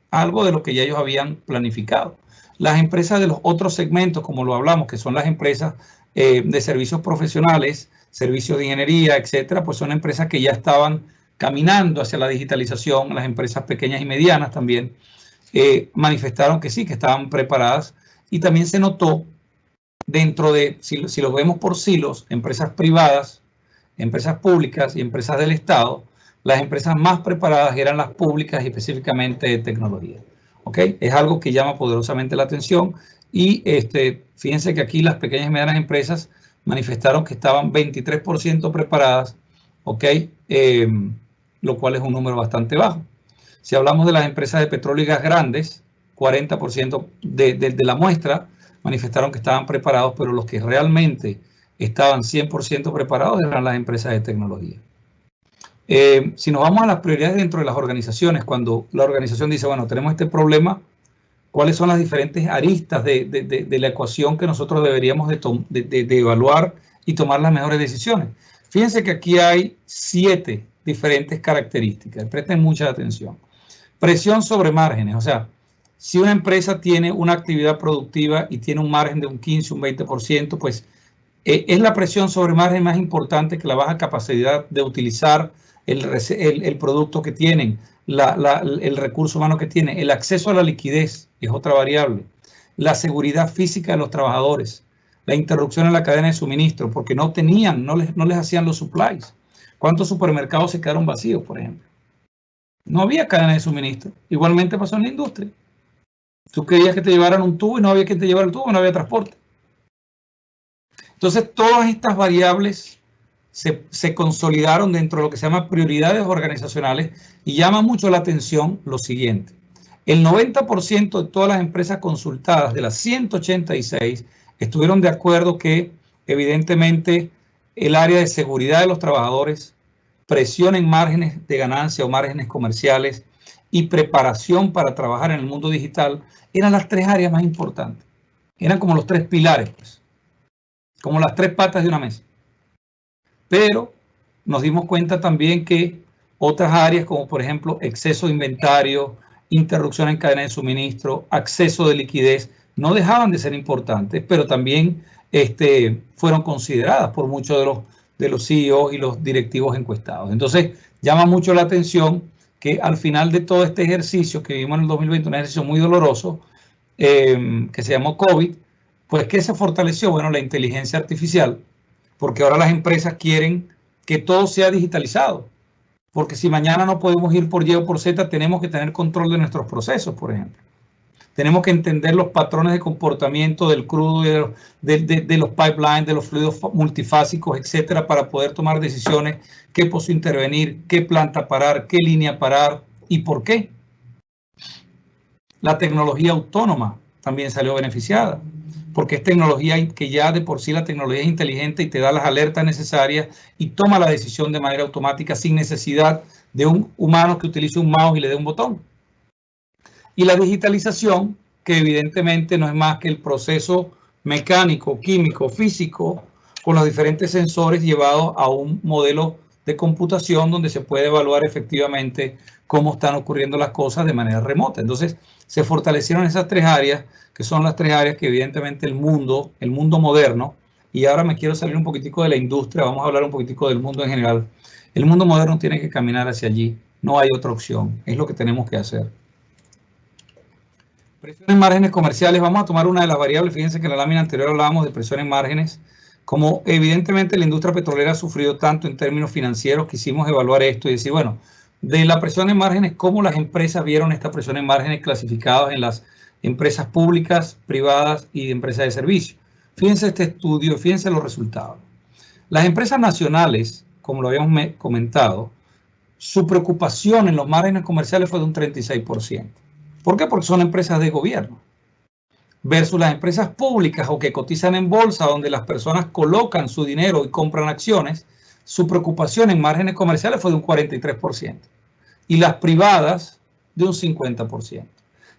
algo de lo que ya ellos habían planificado. Las empresas de los otros segmentos, como lo hablamos, que son las empresas de servicios profesionales, servicios de ingeniería, etcétera, pues son empresas que ya estaban caminando hacia la digitalización. Las empresas pequeñas y medianas también manifestaron que sí, que estaban preparadas, y también se notó dentro de, si lo vemos por silos, empresas privadas, empresas públicas y empresas del Estado, las empresas más preparadas eran las públicas y específicamente de tecnología. ¿Ok? Es algo que llama poderosamente la atención y fíjense que aquí las pequeñas y medianas empresas manifestaron que estaban 23% preparadas, ¿ok? Lo cual es un número bastante bajo. Si hablamos de las empresas de petróleo y gas grandes, 40% de la muestra manifestaron que estaban preparados, pero los que realmente estaban 100% preparados eran las empresas de tecnología. Si nos vamos a las prioridades dentro de las organizaciones, cuando la organización dice, bueno, tenemos este problema, ¿cuáles son las diferentes aristas de la ecuación que nosotros deberíamos de evaluar y tomar las mejores decisiones? Fíjense que aquí hay 7 diferentes características. Presten mucha atención. Presión sobre márgenes. O sea, si una empresa tiene una actividad productiva y tiene un margen de un 15, un 20%, pues es la presión sobre margen más importante que la baja capacidad de utilizar el producto que tienen, el recurso humano que tienen. El acceso a la liquidez es otra variable. La seguridad física de los trabajadores. La interrupción en la cadena de suministro, porque no les hacían los supplies. ¿Cuántos supermercados se quedaron vacíos, por ejemplo? No había cadena de suministro. Igualmente pasó en la industria. Tú querías que te llevaran un tubo y no había quien te llevara el tubo, no había transporte. Entonces, todas estas variables se consolidaron dentro de lo que se llama prioridades organizacionales y llama mucho la atención lo siguiente. El 90% de todas las empresas consultadas, de las 186, estuvieron de acuerdo que, evidentemente, el área de seguridad de los trabajadores, presión en márgenes de ganancia o márgenes comerciales y preparación para trabajar en el mundo digital eran las 3 áreas más importantes. Eran como los 3 pilares, pues, como las 3 patas de una mesa. Pero nos dimos cuenta también que otras áreas, como por ejemplo exceso de inventario, interrupción en cadena de suministro, acceso de liquidez, no dejaban de ser importantes, pero también fueron consideradas por muchos de los CEOs y los directivos encuestados. Entonces, llama mucho la atención que al final de todo este ejercicio que vivimos en el 2020, un ejercicio muy doloroso, que se llamó COVID, pues ¿qué se fortaleció? Bueno, la inteligencia artificial, porque ahora las empresas quieren que todo sea digitalizado, porque si mañana no podemos ir por Y o por Z, tenemos que tener control de nuestros procesos, por ejemplo. Tenemos que entender los patrones de comportamiento del crudo, de los pipelines, de los fluidos multifásicos, etcétera, para poder tomar decisiones, qué pozo intervenir, qué planta parar, qué línea parar y por qué. La tecnología autónoma también salió beneficiada, porque es tecnología que ya de por sí la tecnología es inteligente y te da las alertas necesarias y toma la decisión de manera automática sin necesidad de un humano que utilice un mouse y le dé un botón. Y la digitalización, que evidentemente no es más que el proceso mecánico, químico, físico, con los diferentes sensores llevados a un modelo de computación donde se puede evaluar efectivamente cómo están ocurriendo las cosas de manera remota. Entonces, se fortalecieron esas 3 áreas, que son las 3 áreas que evidentemente el mundo moderno y ahora me quiero salir un poquitico de la industria, vamos a hablar un poquitico del mundo en general. El mundo moderno tiene que caminar hacia allí, no hay otra opción, es lo que tenemos que hacer. Presiones en márgenes comerciales, vamos a tomar una de las variables, fíjense que en la lámina anterior hablábamos de presiones en márgenes, como evidentemente la industria petrolera ha sufrido tanto en términos financieros, quisimos evaluar esto y decir, bueno, de la presión en márgenes, ¿cómo las empresas vieron esta presión en márgenes clasificadas en las empresas públicas, privadas y empresas de servicio? Fíjense este estudio, fíjense los resultados. Las empresas nacionales, como lo habíamos comentado, su preocupación en los márgenes comerciales fue de un 36%. ¿Por qué? Porque son empresas de gobierno. Versus las empresas públicas o que cotizan en bolsa, donde las personas colocan su dinero y compran acciones, su preocupación en márgenes comerciales fue de un 43%. Y las privadas de un 50%.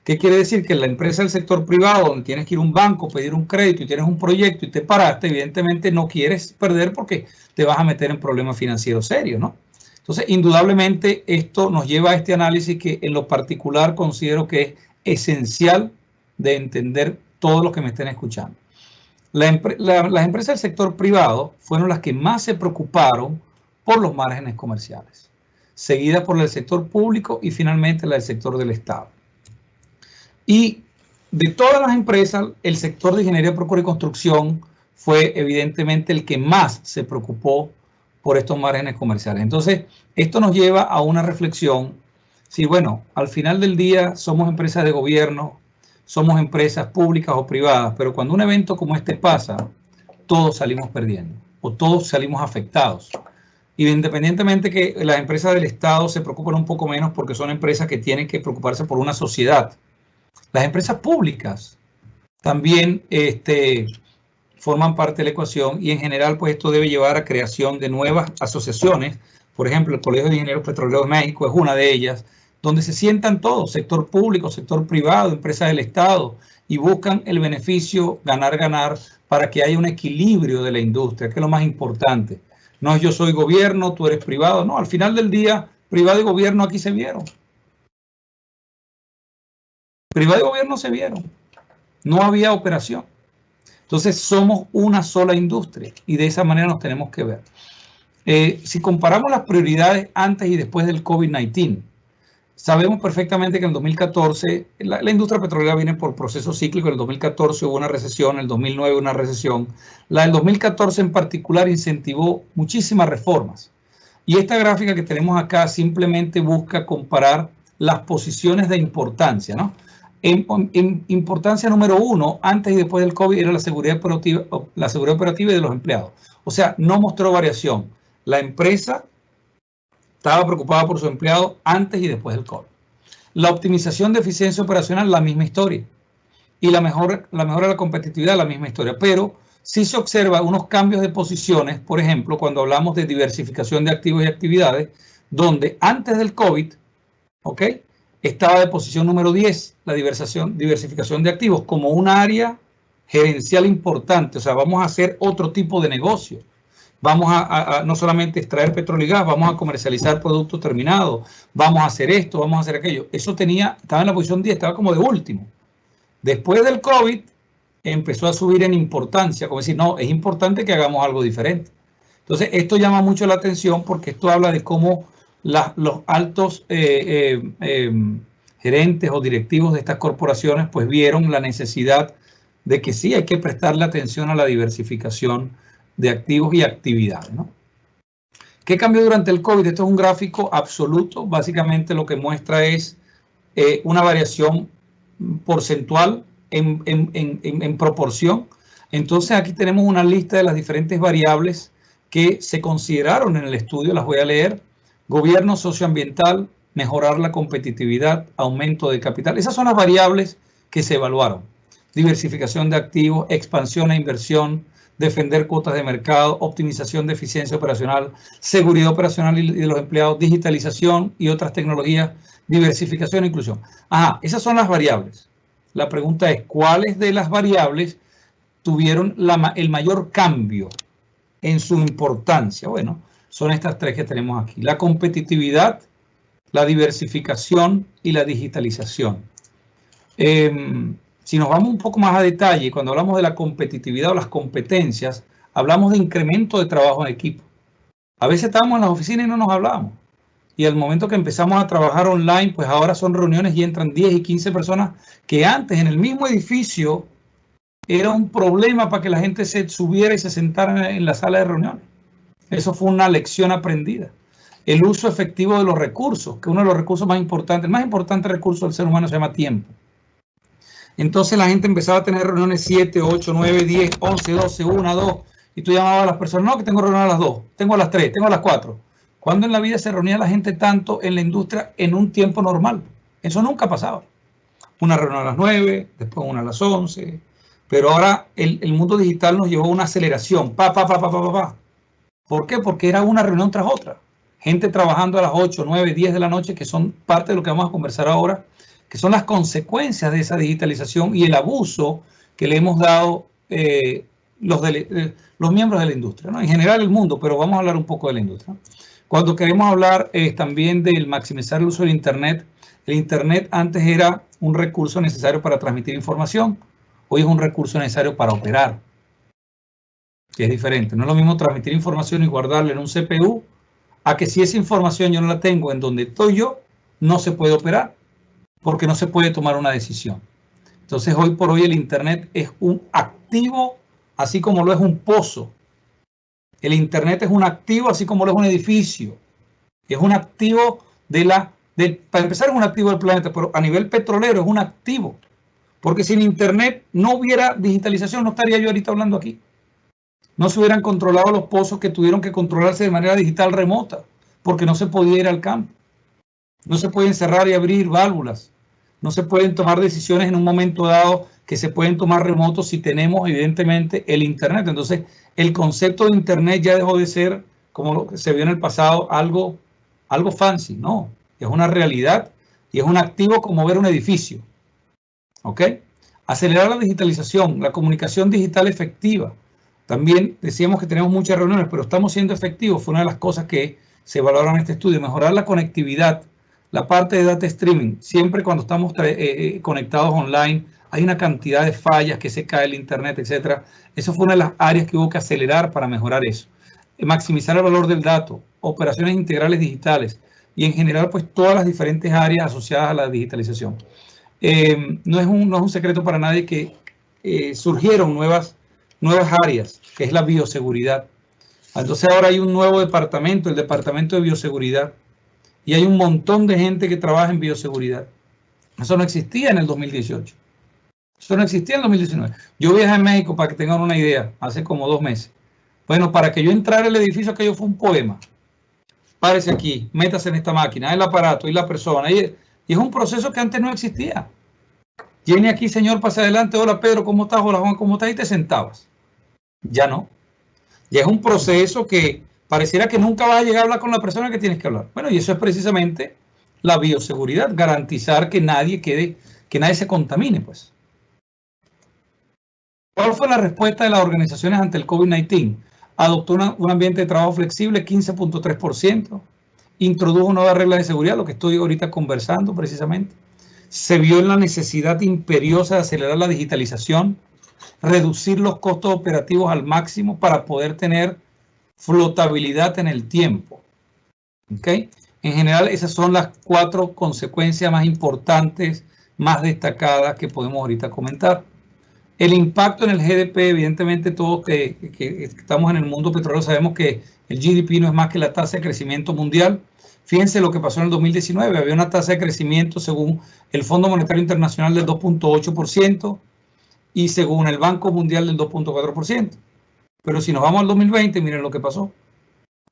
¿Qué quiere decir? Que la empresa del sector privado, donde tienes que ir a un banco, pedir un crédito y tienes un proyecto y te paraste, evidentemente no quieres perder porque te vas a meter en problemas financieros serios, ¿no? Entonces, indudablemente, esto nos lleva a este análisis que en lo particular considero que es esencial de entender todos los que me estén escuchando. Las empresas del sector privado fueron las que más se preocuparon por los márgenes comerciales, seguidas por el sector público y finalmente la del sector del Estado. Y de todas las empresas, el sector de ingeniería, procura y construcción fue evidentemente el que más se preocupó por estos márgenes comerciales. Entonces, esto nos lleva a una reflexión. Sí, bueno, al final del día somos empresas de gobierno, somos empresas públicas o privadas, pero cuando un evento como este pasa, todos salimos perdiendo o todos salimos afectados. Y independientemente que las empresas del Estado se preocupan un poco menos porque son empresas que tienen que preocuparse por una sociedad. Las empresas públicas también forman parte de la ecuación y en general pues esto debe llevar a creación de nuevas asociaciones. Por ejemplo, el Colegio de Ingenieros Petroleros de México es una de ellas, donde se sientan todos, sector público, sector privado, empresas del Estado, y buscan el beneficio, ganar, ganar, para que haya un equilibrio de la industria, que es lo más importante. No es yo soy gobierno, tú eres privado, no, al final del día, privado y gobierno aquí se vieron. Privado y gobierno se vieron, no había operación. Entonces somos una sola industria y de esa manera nos tenemos que ver. Si comparamos las prioridades antes y después del COVID-19, sabemos perfectamente que en el 2014, la industria petrolera viene por proceso cíclico. En el 2014 hubo una recesión, en el 2009 una recesión. La del 2014 en particular incentivó muchísimas reformas. Y esta gráfica que tenemos acá simplemente busca comparar las posiciones de importancia, ¿no? En importancia número 1, antes y después del COVID, era la seguridad operativa de los empleados. O sea, no mostró variación. La empresa estaba preocupada por su empleado antes y después del COVID. La optimización de eficiencia operacional, la misma historia. Y la mejora de la competitividad, la misma historia. Pero sí se observa unos cambios de posiciones, por ejemplo, cuando hablamos de diversificación de activos y actividades, donde antes del COVID, ¿ok?, estaba de posición número 10, la diversificación de activos, como un área gerencial importante. O sea, vamos a hacer otro tipo de negocio. Vamos a no solamente extraer petróleo y gas, vamos a comercializar productos terminados, vamos a hacer esto, vamos a hacer aquello. Eso estaba en la posición 10, estaba como de último. Después del COVID, empezó a subir en importancia, como decir, no, es importante que hagamos algo diferente. Entonces, esto llama mucho la atención porque esto habla de cómo los altos gerentes o directivos de estas corporaciones pues vieron la necesidad de que sí hay que prestarle atención a la diversificación de activos y actividades, ¿no? ¿Qué cambió durante el COVID? Esto es un gráfico absoluto. Básicamente lo que muestra es una variación porcentual en proporción. Entonces aquí tenemos una lista de las diferentes variables que se consideraron en el estudio. Las voy a leer. Gobierno socioambiental, mejorar la competitividad, aumento de capital. Esas son las variables que se evaluaron. Diversificación de activos, expansión e inversión, defender cuotas de mercado, optimización de eficiencia operacional, seguridad operacional y de los empleados, digitalización y otras tecnologías, diversificación e inclusión. Ajá, esas son las variables. La pregunta es, ¿cuáles de las variables tuvieron el mayor cambio en su importancia? Bueno, son estas tres que tenemos aquí. La competitividad, la diversificación y la digitalización. Si nos vamos un poco más a detalle, cuando hablamos de la competitividad o las competencias, hablamos de incremento de trabajo en equipo. A veces estábamos en las oficinas y no nos hablábamos. Y al momento que empezamos a trabajar online, pues ahora son reuniones y entran 10 y 15 personas que antes en el mismo edificio era un problema para que la gente se subiera y se sentara en la sala de reuniones. Eso fue una lección aprendida. El uso efectivo de los recursos, que uno de los recursos más importantes, el más importante recurso del ser humano se llama tiempo. Entonces la gente empezaba a tener reuniones 7, 8, 9, 10, 11, 12, 1, 2. Y tú llamabas a las personas, no, que tengo reunión a las 2, tengo a las 3, tengo a las 4. ¿Cuándo en la vida se reunía la gente tanto en la industria en un tiempo normal? Eso nunca pasaba. Una reunión a las 9, después una a las 11. Pero ahora el mundo digital nos llevó a una aceleración. ¿Por qué? Porque era una reunión tras otra. Gente trabajando a las 8, 9, 10 de la noche, que son parte de lo que vamos a conversar ahora, que son las consecuencias de esa digitalización y el abuso que le hemos dado los miembros de la industria, ¿no? En general el mundo, pero vamos a hablar un poco de la industria. Cuando queremos hablar también del maximizar el uso del Internet, el Internet antes era un recurso necesario para transmitir información, hoy es un recurso necesario para operar, que es diferente. No es lo mismo transmitir información y guardarla en un CPU, a que si esa información yo no la tengo en donde estoy yo, no se puede operar, porque no se puede tomar una decisión. Entonces hoy por hoy el Internet es un activo, así como lo es un pozo. El Internet es un activo, así como lo es un edificio. Es un activo para empezar es un activo del planeta, pero a nivel petrolero es un activo. Porque sin Internet no hubiera digitalización, no estaría yo ahorita hablando aquí. No se hubieran controlado los pozos que tuvieron que controlarse de manera digital remota, porque no se podía ir al campo. No se pueden cerrar y abrir válvulas. No se pueden tomar decisiones en un momento dado que se pueden tomar remotos si tenemos evidentemente el Internet. Entonces el concepto de Internet ya dejó de ser, como lo que se vio en el pasado, algo fancy. No, es una realidad y es un activo como ver un edificio. ¿Ok? Acelerar la digitalización, la comunicación digital efectiva. También decíamos que tenemos muchas reuniones, pero estamos siendo efectivos. Fue una de las cosas que se evaluaron en este estudio. Mejorar la conectividad, la parte de data streaming. Siempre cuando estamos conectados online, hay una cantidad de fallas, que se cae el Internet, etc. Eso fue una de las áreas que hubo que acelerar para mejorar eso. Maximizar el valor del dato, operaciones integrales digitales y en general pues todas las diferentes áreas asociadas a la digitalización. No es un secreto para nadie que surgieron nuevas áreas, que es la bioseguridad. Entonces ahora hay un nuevo departamento, el departamento de bioseguridad, y hay un montón de gente que trabaja en bioseguridad. Eso no existía en el 2018. Eso no existía en el 2019. Yo viajé a México, para que tengan una idea, hace como 2 meses. Bueno, para que yo entrara al edificio, aquello fue un poema. Párese aquí, métase en esta máquina, el aparato y la persona. Y es un proceso que antes no existía. Viene aquí, señor, pase adelante. Hola, Pedro, ¿cómo estás? Hola, Juan, ¿cómo estás? Y te sentabas. Ya no. Ya es un proceso que pareciera que nunca vas a llegar a hablar con la persona que tienes que hablar. Bueno, y eso es precisamente la bioseguridad, garantizar que nadie se contamine, pues. ¿Cuál fue la respuesta de las organizaciones ante el COVID-19? Adoptó un ambiente de trabajo flexible, 15.3%. Introdujo nuevas reglas de seguridad, lo que estoy ahorita conversando precisamente. Se vio en la necesidad imperiosa de acelerar la digitalización, reducir los costos operativos al máximo para poder tener flotabilidad en el tiempo. ¿Ok? En general, esas son las 4 consecuencias más importantes, más destacadas que podemos ahorita comentar. El impacto en el GDP, evidentemente todos que estamos en el mundo petrolero sabemos que el GDP no es más que la tasa de crecimiento mundial. Fíjense lo que pasó en el 2019, había una tasa de crecimiento según el Fondo Monetario Internacional del 2.8% y según el Banco Mundial del 2.4%. Pero si nos vamos al 2020, miren lo que pasó.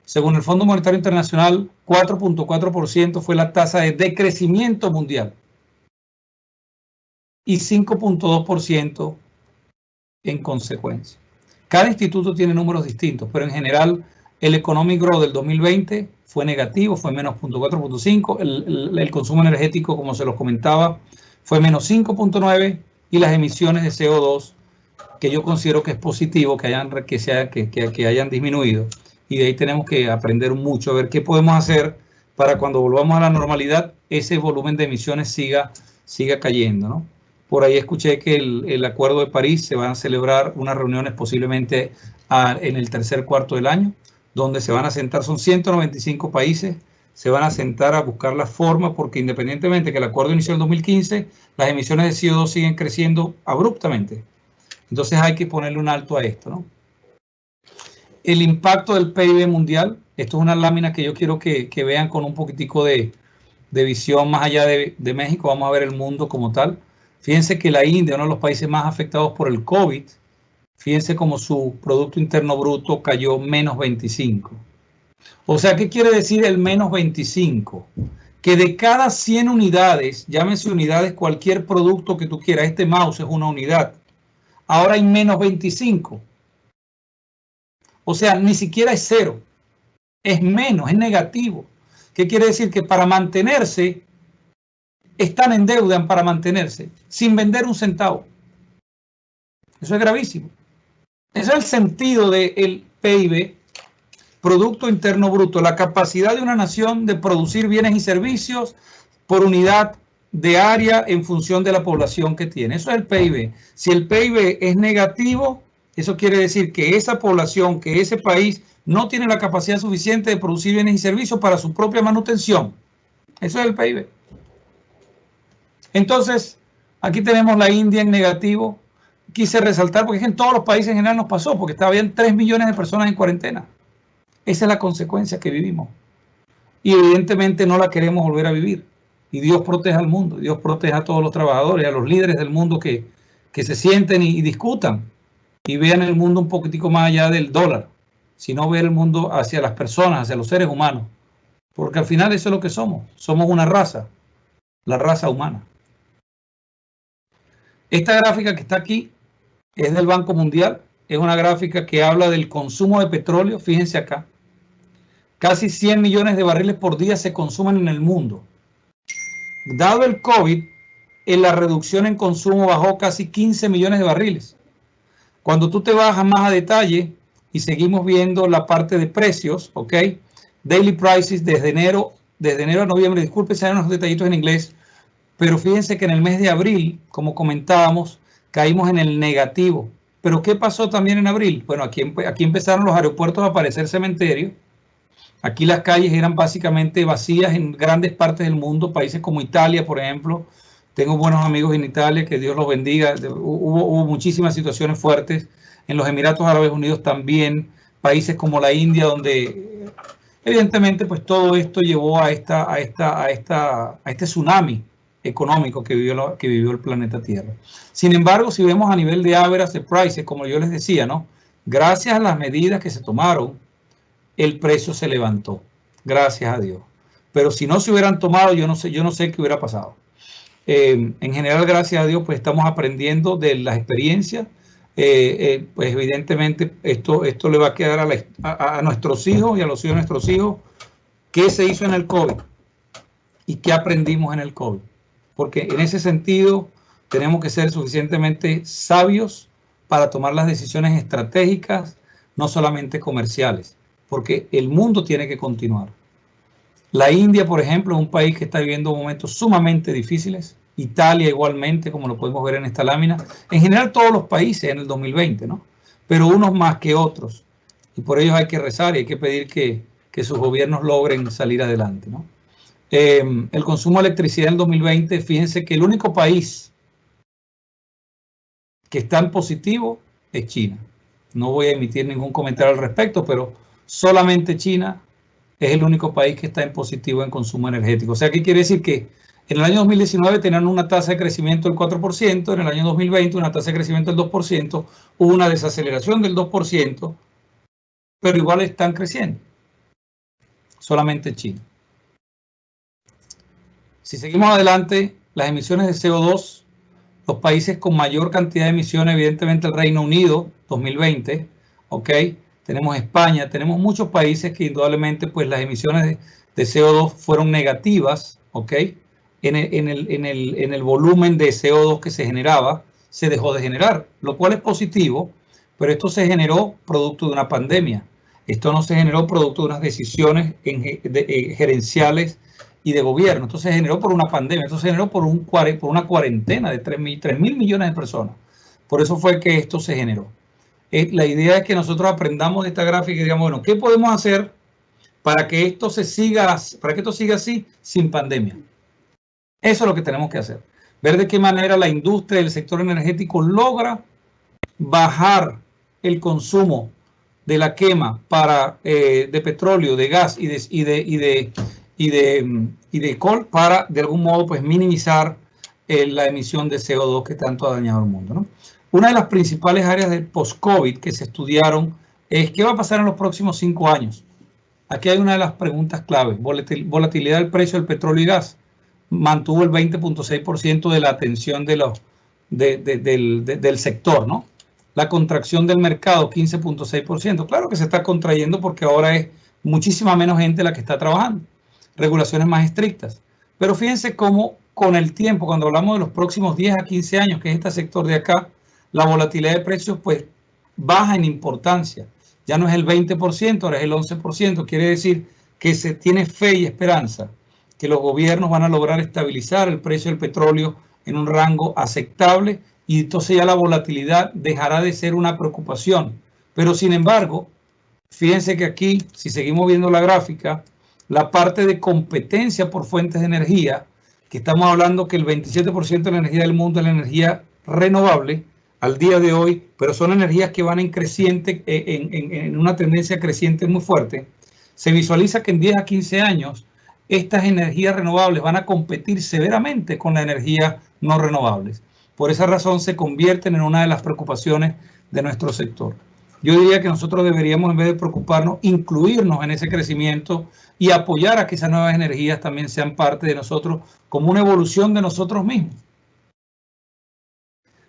Según el Fondo Monetario Internacional, 4.4% fue la tasa de decrecimiento mundial y 5.2% en consecuencia. Cada instituto tiene números distintos, pero en general el Economic Growth del 2020 fue negativo, fue menos 0.4.5, el consumo energético, como se los comentaba, fue menos 5.9 y las emisiones de CO2, que yo considero que es positivo que hayan disminuido. Y de ahí tenemos que aprender mucho, a ver qué podemos hacer para cuando volvamos a la normalidad, ese volumen de emisiones siga cayendo, ¿no? Por ahí escuché que el Acuerdo de París se van a celebrar unas reuniones posiblemente en el tercer cuarto del año, donde se van a sentar, son 195 países, se van a sentar a buscar la forma, porque independientemente que el acuerdo inició en 2015, las emisiones de CO2 siguen creciendo abruptamente. Entonces hay que ponerle un alto a esto, ¿no? El impacto del PIB mundial, esto es una lámina que yo quiero que vean con un poquitico de visión más allá de México, vamos a ver el mundo como tal. Fíjense que la India, uno de los países más afectados por el COVID, fíjense cómo su Producto Interno Bruto cayó menos 25. O sea, ¿qué quiere decir el menos 25? Que de cada 100 unidades, llámese unidades cualquier producto que tú quieras, este mouse es una unidad, ahora hay menos 25. O sea, ni siquiera es cero, es menos, es negativo. ¿Qué quiere decir? Que para mantenerse, están en deuda para mantenerse, sin vender un centavo. Eso es gravísimo. Ese es el sentido del PIB, Producto Interno Bruto, la capacidad de una nación de producir bienes y servicios por unidad de área en función de la población que tiene. Eso es el PIB. Si el PIB es negativo, eso quiere decir que esa población, que ese país no tiene la capacidad suficiente de producir bienes y servicios para su propia manutención. Eso es el PIB. Entonces, aquí tenemos la India en negativo. Quise resaltar porque es que en todos los países en general nos pasó, porque estaban 3 millones de personas en cuarentena. Esa es la consecuencia que vivimos. Y evidentemente no la queremos volver a vivir. Y Dios proteja al mundo, Dios proteja a todos los trabajadores, a los líderes del mundo que se sienten y discutan y vean el mundo un poquitico más allá del dólar, sino ver el mundo hacia las personas, hacia los seres humanos. Porque al final eso es lo que somos. Somos una raza, la raza humana. Esta gráfica que está aquí es del Banco Mundial. Es una gráfica que habla del consumo de petróleo. Fíjense acá. Casi 100 millones de barriles por día se consumen en el mundo. Dado el COVID, la reducción en consumo bajó casi 15 millones de barriles. Cuando tú te bajas más a detalle y seguimos viendo la parte de precios, ¿ok? Daily prices desde enero a noviembre. Disculpen si hay unos detallitos en inglés. Pero fíjense que en el mes de abril, como comentábamos, caímos en el negativo. ¿Pero qué pasó también en abril? Bueno, aquí empezaron los aeropuertos a aparecer cementerios. Aquí las calles eran básicamente vacías en grandes partes del mundo, países como Italia, por ejemplo. Tengo buenos amigos en Italia, que Dios los bendiga. Hubo muchísimas situaciones fuertes. En los Emiratos Árabes Unidos también, países como la India, donde evidentemente pues todo esto llevó a este tsunami económico que vivió el planeta Tierra. Sin embargo, si vemos a nivel de average prices, como yo les decía, ¿no? Gracias a las medidas que se tomaron, el precio se levantó. Gracias a Dios. Pero si no se hubieran tomado, yo no sé qué hubiera pasado. En general, gracias a Dios, pues estamos aprendiendo de las experiencias. Pues evidentemente esto le va a quedar a nuestros hijos y a los hijos de nuestros hijos qué se hizo en el COVID y qué aprendimos en el COVID. Porque en ese sentido tenemos que ser suficientemente sabios para tomar las decisiones estratégicas, no solamente comerciales, porque el mundo tiene que continuar. La India, por ejemplo, es un país que está viviendo momentos sumamente difíciles. Italia igualmente, como lo podemos ver en esta lámina. En general todos los países en el 2020, ¿no? Pero unos más que otros. Y por ello hay que rezar y hay que pedir que sus gobiernos logren salir adelante, ¿no? El consumo de electricidad en el 2020, fíjense que el único país que está en positivo es China. No voy a emitir ningún comentario al respecto, pero solamente China es el único país que está en positivo en consumo energético. O sea, ¿qué quiere decir? Que en el año 2019 tenían una tasa de crecimiento del 4%, en el año 2020 una tasa de crecimiento del 2%, hubo una desaceleración del 2%, pero igual están creciendo. Solamente China. Si seguimos adelante, las emisiones de CO2, los países con mayor cantidad de emisiones, evidentemente el Reino Unido, 2020, ¿ok? Tenemos España, tenemos muchos países que indudablemente pues las emisiones de CO2 fueron negativas, ¿ok? En el volumen de CO2 que se generaba, se dejó de generar, lo cual es positivo, pero esto se generó producto de una pandemia. Esto no se generó producto de unas decisiones gerenciales y de gobierno. Esto se generó por una pandemia, esto se generó por una cuarentena de 3.000 millones de personas. Por eso fue que esto se generó. La idea es que nosotros aprendamos de esta gráfica y digamos, bueno, ¿qué podemos hacer para que esto siga así sin pandemia? Eso es lo que tenemos que hacer. Ver de qué manera la industria del sector energético logra bajar el consumo de la quema de petróleo, de gas y de coal para de algún modo pues minimizar la emisión de CO2 que tanto ha dañado al mundo, ¿no? Una de las principales áreas del post-COVID que se estudiaron es qué va a pasar en los próximos 5 años. Aquí hay una de las preguntas clave. Volatilidad del precio del petróleo y gas. Mantuvo el 20.6% de la atención del sector, ¿no? La contracción del mercado, 15.6%. Claro que se está contrayendo porque ahora es muchísima menos gente la que está trabajando. Regulaciones más estrictas. Pero fíjense cómo con el tiempo, cuando hablamos de los próximos 10 a 15 años, que es este sector de acá, la volatilidad de precios pues baja en importancia. Ya no es el 20%, ahora es el 11%. Quiere decir que se tiene fe y esperanza que los gobiernos van a lograr estabilizar el precio del petróleo en un rango aceptable y entonces ya la volatilidad dejará de ser una preocupación. Pero sin embargo, fíjense que aquí, si seguimos viendo la gráfica, la parte de competencia por fuentes de energía, que estamos hablando que el 27% de la energía del mundo es la energía renovable al día de hoy, pero son energías que van en una tendencia creciente muy fuerte. Se visualiza que en 10 a 15 años estas energías renovables van a competir severamente con las energías no renovables. Por esa razón se convierten en una de las preocupaciones de nuestro sector. Yo diría que nosotros deberíamos, en vez de preocuparnos, incluirnos en ese crecimiento y apoyar a que esas nuevas energías también sean parte de nosotros como una evolución de nosotros mismos.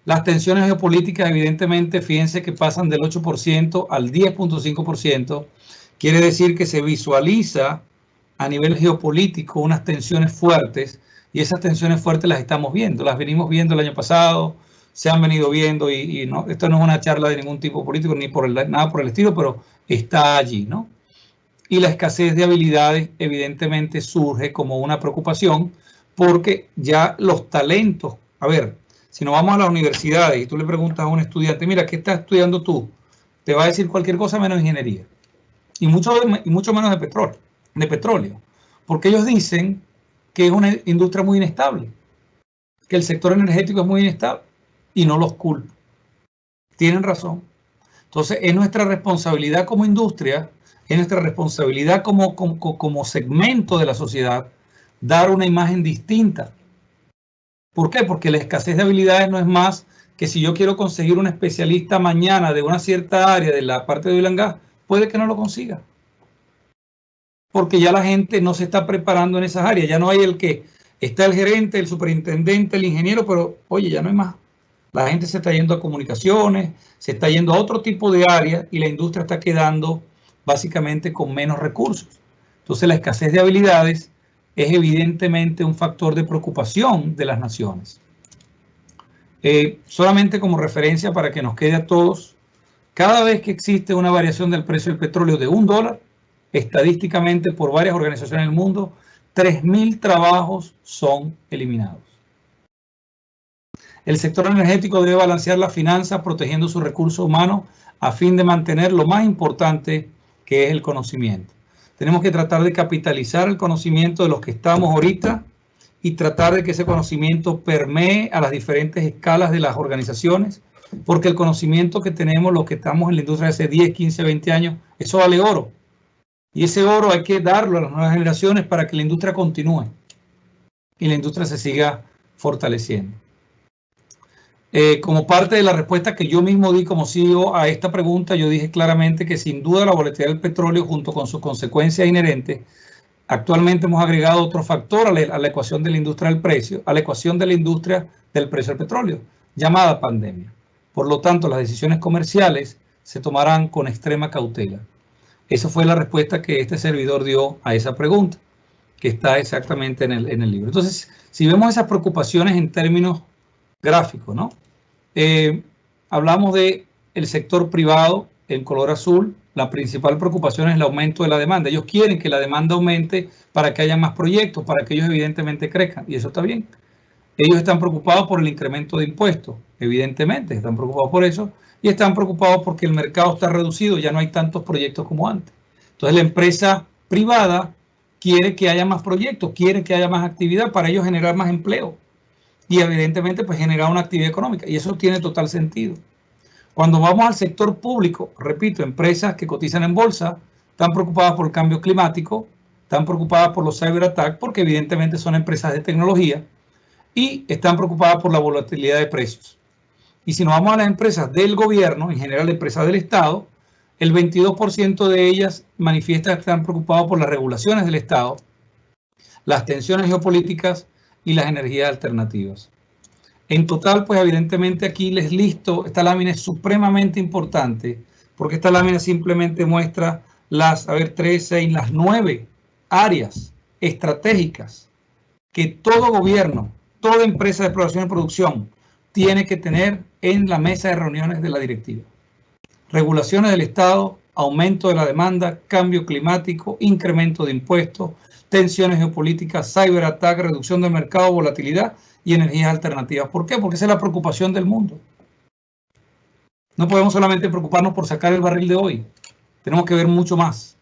Las tensiones geopolíticas, evidentemente, fíjense que pasan del 8% al 10.5%. Quiere decir que se visualiza a nivel geopolítico unas tensiones fuertes, y esas tensiones fuertes las estamos viendo, las venimos viendo el año pasado, se han venido viendo y no, esto no es una charla de ningún tipo político ni nada por el estilo, pero está allí, ¿no? Y la escasez de habilidades evidentemente surge como una preocupación porque ya los talentos, a ver, si nos vamos a las universidades y tú le preguntas a un estudiante, mira, ¿qué estás estudiando tú? Te va a decir cualquier cosa menos ingeniería y mucho menos de petróleo, porque ellos dicen que es una industria muy inestable, que el sector energético es muy inestable, y no los culpo. Tienen razón. Entonces, es nuestra responsabilidad como industria, es nuestra responsabilidad como segmento de la sociedad, dar una imagen distinta. ¿Por qué? Porque la escasez de habilidades no es más que si yo quiero conseguir un especialista mañana de una cierta área de la parte de oil and gas, puede que no lo consiga. Porque ya la gente no se está preparando en esas áreas. Ya no hay está el gerente, el superintendente, el ingeniero, pero oye, ya no hay más. La gente se está yendo a comunicaciones, se está yendo a otro tipo de áreas y la industria está quedando básicamente con menos recursos. Entonces la escasez de habilidades es evidentemente un factor de preocupación de las naciones. Solamente como referencia para que nos quede a todos, cada vez que existe una variación del precio del petróleo de $1, estadísticamente por varias organizaciones del mundo, 3.000 trabajos son eliminados. El sector energético debe balancear las finanzas protegiendo sus recursos humanos a fin de mantener lo más importante, que es el conocimiento. Tenemos que tratar de capitalizar el conocimiento de los que estamos ahorita y tratar de que ese conocimiento permee a las diferentes escalas de las organizaciones, porque el conocimiento que tenemos, los que estamos en la industria de hace 10, 15, 20 años, eso vale oro. Y ese oro hay que darlo a las nuevas generaciones para que la industria continúe y la industria se siga fortaleciendo. Como parte de la respuesta que yo mismo di como CEO a esta pregunta, yo dije claramente que sin duda la volatilidad del petróleo junto con sus consecuencias inherentes, actualmente hemos agregado otro factor a la ecuación de la industria del precio, a la ecuación de la industria del precio del petróleo, llamada pandemia. Por lo tanto, las decisiones comerciales se tomarán con extrema cautela. Esa fue la respuesta que este servidor dio a esa pregunta, que está exactamente en el libro. Entonces, si vemos esas preocupaciones en términos gráficos, ¿no? Hablamos del sector privado en color azul, la principal preocupación es el aumento de la demanda. Ellos quieren que la demanda aumente para que haya más proyectos, para que ellos evidentemente crezcan, y eso está bien. Ellos están preocupados por el incremento de impuestos, evidentemente, están preocupados por eso, y están preocupados porque el mercado está reducido, ya no hay tantos proyectos como antes. Entonces la empresa privada quiere que haya más proyectos, quiere que haya más actividad para ellos generar más empleo y evidentemente pues generar una actividad económica, y eso tiene total sentido. Cuando vamos al sector público, repito, empresas que cotizan en bolsa están preocupadas por el cambio climático, están preocupadas por los cyberattacks porque evidentemente son empresas de tecnología y están preocupadas por la volatilidad de precios. Y si nos vamos a las empresas del gobierno, en general empresas del Estado, el 22% de ellas manifiestan que están preocupados por las regulaciones del Estado, las tensiones geopolíticas y las energías alternativas. En total, pues evidentemente aquí les listo, esta lámina es supremamente importante porque esta lámina simplemente muestra las, 9 áreas estratégicas que todo gobierno, toda empresa de exploración y producción tiene que tener en la mesa de reuniones de la directiva. Regulaciones del Estado, aumento de la demanda, cambio climático, incremento de impuestos, tensiones geopolíticas, cyberattack, reducción del mercado, volatilidad y energías alternativas. ¿Por qué? Porque esa es la preocupación del mundo. No podemos solamente preocuparnos por sacar el barril de hoy. Tenemos que ver mucho más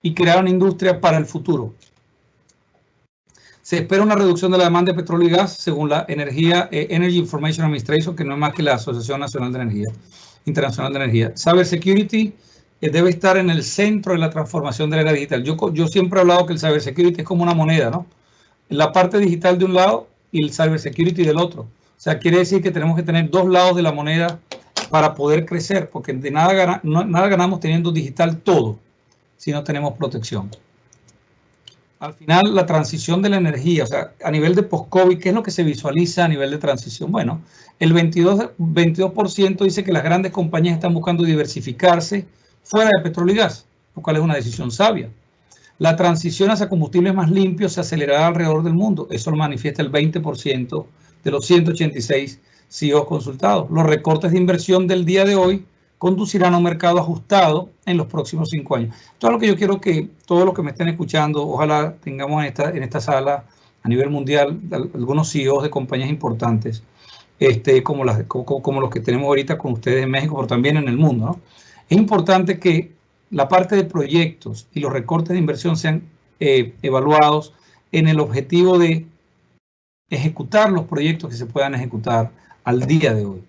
y crear una industria para el futuro. Se espera una reducción de la demanda de petróleo y gas según la Energy Information Administration, que no es más que la Asociación Nacional de Energía, Internacional de Energía. Cybersecurity debe estar en el centro de la transformación de la era digital. Yo siempre he hablado que el cybersecurity es como una moneda, ¿no? La parte digital de un lado y el cybersecurity del otro. O sea, quiere decir que tenemos que tener dos lados de la moneda para poder crecer, porque de nada ganamos teniendo digital todo si no tenemos protección. Al final, la transición de la energía, o sea, a nivel de post-COVID, ¿qué es lo que se visualiza a nivel de transición? Bueno, el 22% dice que las grandes compañías están buscando diversificarse fuera de petróleo y gas, lo cual es una decisión sabia. La transición hacia combustibles más limpios se acelerará alrededor del mundo. Eso lo manifiesta el 20% de los 186 CEOs consultados. Los recortes de inversión del día de hoy conducirán a un mercado ajustado en los próximos 5 años. Todo lo que yo quiero que todos los que me estén escuchando, ojalá tengamos en esta sala a nivel mundial algunos CEOs de compañías importantes, como los que tenemos ahorita con ustedes en México, pero también en el mundo, ¿no? Es importante que la parte de proyectos y los recortes de inversión sean evaluados en el objetivo de ejecutar los proyectos que se puedan ejecutar al día de hoy.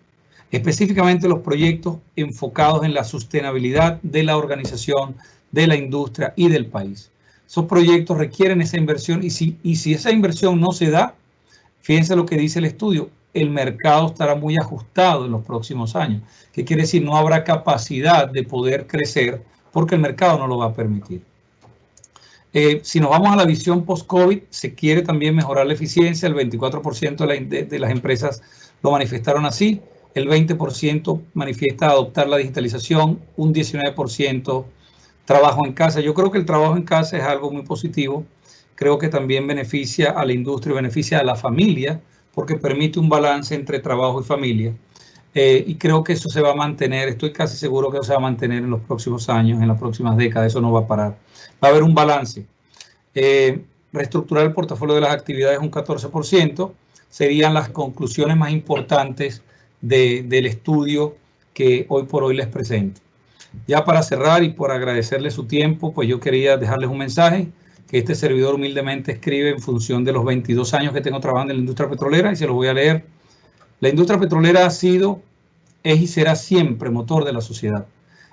Específicamente los proyectos enfocados en la sostenibilidad de la organización, de la industria y del país. Esos proyectos requieren esa inversión y si esa inversión no se da, fíjense lo que dice el estudio, el mercado estará muy ajustado en los próximos años. ¿Qué quiere decir? No habrá capacidad de poder crecer porque el mercado no lo va a permitir. Si nos vamos a la visión post-COVID, se quiere también mejorar la eficiencia. El 24% de las empresas lo manifestaron así. El 20% manifiesta adoptar la digitalización. Un 19% trabajo en casa. Yo creo que el trabajo en casa es algo muy positivo. Creo que también beneficia a la industria y beneficia a la familia porque permite un balance entre trabajo y familia. Y creo que eso se va a mantener, estoy casi seguro que eso se va a mantener en los próximos años, en las próximas décadas, eso no va a parar. Va a haber un balance. Reestructurar el portafolio de las actividades un 14%, serían las conclusiones más importantes del estudio que hoy por hoy les presento. Ya para cerrar y por agradecerles su tiempo, pues yo quería dejarles un mensaje que este servidor humildemente escribe en función de los 22 años que tengo trabajando en la industria petrolera y se los voy a leer. La industria petrolera ha sido, es y será siempre motor de la sociedad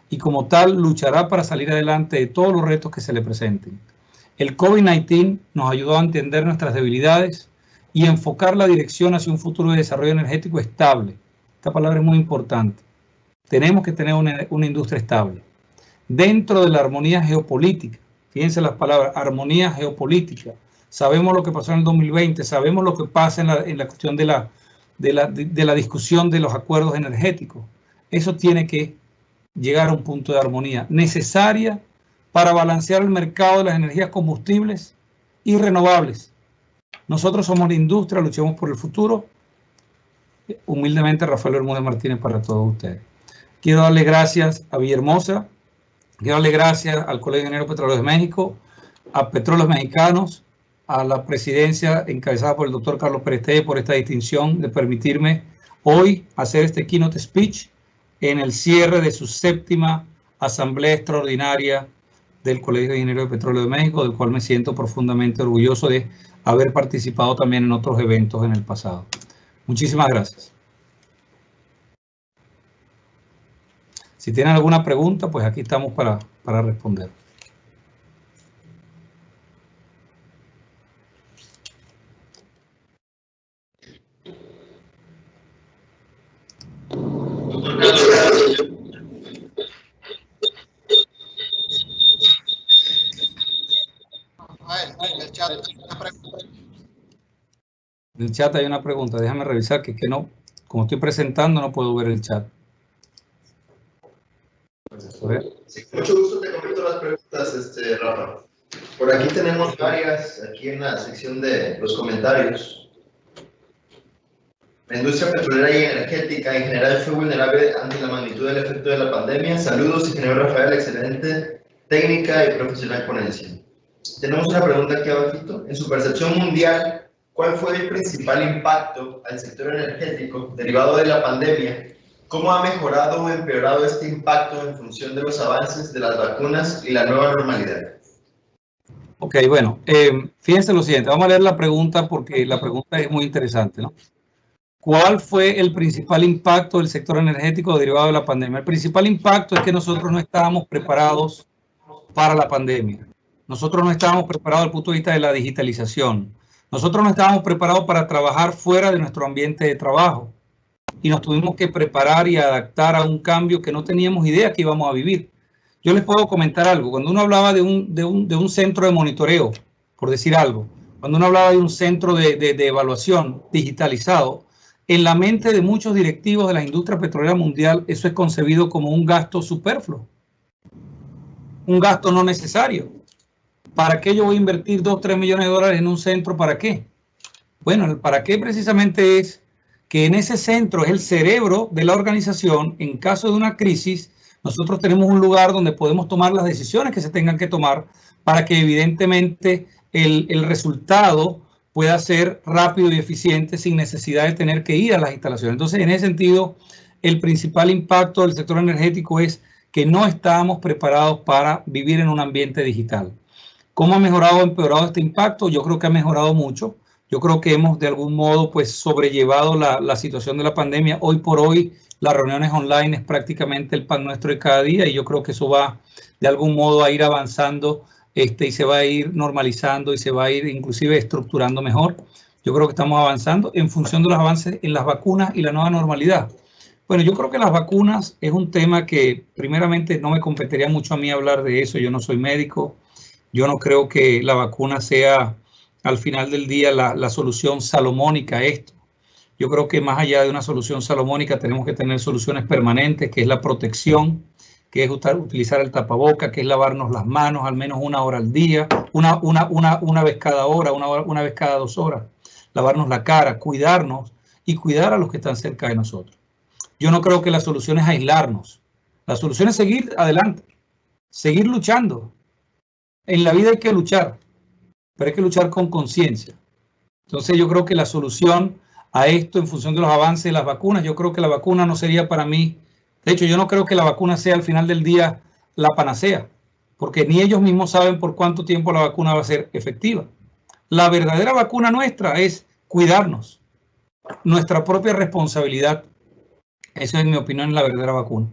y como tal luchará para salir adelante de todos los retos que se le presenten. El COVID-19 nos ayudó a entender nuestras debilidades y enfocar la dirección hacia un futuro de desarrollo energético estable. Esta palabra es muy importante. Tenemos que tener una industria estable. Dentro de la armonía geopolítica, fíjense las palabras, armonía geopolítica. Sabemos lo que pasó en el 2020, sabemos lo que pasa en la cuestión de la discusión de los acuerdos energéticos. Eso tiene que llegar a un punto de armonía necesaria para balancear el mercado de las energías combustibles y renovables. Nosotros somos la industria, luchemos por el futuro. Humildemente, Rafael Bermúdez Martínez para todos ustedes. Quiero darle gracias a Villahermosa, quiero darle gracias al Colegio de Ingenieros Petroleros de México, a Petróleos Mexicanos, a la presidencia encabezada por el doctor Carlos Pérez por esta distinción de permitirme hoy hacer este keynote speech en el cierre de su 7ª Asamblea Extraordinaria del Colegio de Ingenieros de Petróleo de México, del cual me siento profundamente orgulloso de haber participado también en otros eventos en el pasado. Muchísimas gracias. Si tienen alguna pregunta, pues aquí estamos para responder.
En el chat hay una pregunta.
En el chat hay una pregunta, déjame revisar que no, como estoy presentando no puedo ver el chat. A ver.
Sí, con mucho gusto te comento las preguntas, Rafa. Por aquí tenemos varias, aquí en la sección de los comentarios. La industria petrolera y energética en general fue vulnerable ante la magnitud del efecto de la pandemia. Saludos, ingeniero Rafael, excelente técnica y profesional ponencia. Tenemos una pregunta aquí abajito. En su percepción mundial, ¿cuál fue el principal impacto al sector energético derivado de la pandemia? ¿Cómo ha mejorado o empeorado este impacto en función de los avances de las vacunas y la nueva normalidad?
Ok, bueno, fíjense lo siguiente, vamos a leer la pregunta porque la pregunta es muy interesante, ¿no? ¿Cuál fue el principal impacto del sector energético derivado de la pandemia? El principal impacto es que nosotros no estábamos preparados para la pandemia. Nosotros no estábamos preparados desde el punto de vista de la digitalización. Nosotros no estábamos preparados para trabajar fuera de nuestro ambiente de trabajo. Y nos tuvimos que preparar y adaptar a un cambio que no teníamos idea que íbamos a vivir. Yo les puedo comentar algo. Cuando uno hablaba de un centro de monitoreo, por decir algo, cuando uno hablaba de un centro de evaluación digitalizado, en la mente de muchos directivos de la industria petrolera mundial, eso es concebido como un gasto superfluo, un gasto no necesario. ¿Para qué yo voy a invertir 2 o 3 millones de dólares en un centro? ¿Para qué? Bueno, el para qué precisamente es que en ese centro es el cerebro de la organización. En caso de una crisis, nosotros tenemos un lugar donde podemos tomar las decisiones que se tengan que tomar para que evidentemente el resultado pueda ser rápido y eficiente sin necesidad de tener que ir a las instalaciones. Entonces, en ese sentido, el principal impacto del sector energético es que no estábamos preparados para vivir en un ambiente digital. ¿Cómo ha mejorado o empeorado este impacto? Yo creo que ha mejorado mucho. Yo creo que hemos de algún modo pues sobrellevado la situación de la pandemia. Hoy por hoy las reuniones online es prácticamente el pan nuestro de cada día y yo creo que eso va de algún modo a ir avanzando y se va a ir normalizando y se va a ir inclusive estructurando mejor. Yo creo que estamos avanzando en función de los avances en las vacunas y la nueva normalidad. Bueno, yo creo que las vacunas es un tema que primeramente no me competiría mucho a mí hablar de eso. Yo no soy médico. Yo no creo que la vacuna sea al final del día la solución salomónica a esto. Yo creo que más allá de una solución salomónica tenemos que tener soluciones permanentes, que es la protección, que es utilizar el tapaboca, que es lavarnos las manos al menos 1 hora al día, una vez cada hora, una vez cada 2 horas, lavarnos la cara, cuidarnos y cuidar a los que están cerca de nosotros. Yo no creo que la solución es aislarnos. La solución es seguir adelante, seguir luchando. En la vida hay que luchar, pero hay que luchar con conciencia. Entonces yo creo que la solución a esto, en función de los avances de las vacunas, yo creo que la vacuna no sería para mí, de hecho yo no creo que la vacuna sea al final del día la panacea, porque ni ellos mismos saben por cuánto tiempo la vacuna va a ser efectiva. La verdadera vacuna nuestra es cuidarnos, nuestra propia responsabilidad. Esa es mi opinión en la verdadera vacuna.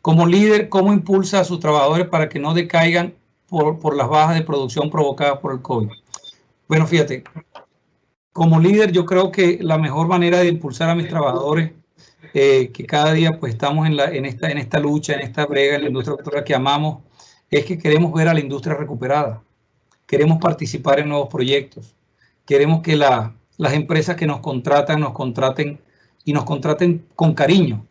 Como líder, ¿cómo impulsa a sus trabajadores para que no decaigan por las bajas de producción provocadas por el COVID? Bueno, fíjate, como líder yo creo que la mejor manera de impulsar a mis trabajadores, que cada día pues estamos en esta lucha, en esta brega, en la industria petrolera que amamos, es que queremos ver a la industria recuperada. Queremos participar en nuevos proyectos. Queremos que las empresas que nos contraten y nos contraten con cariño,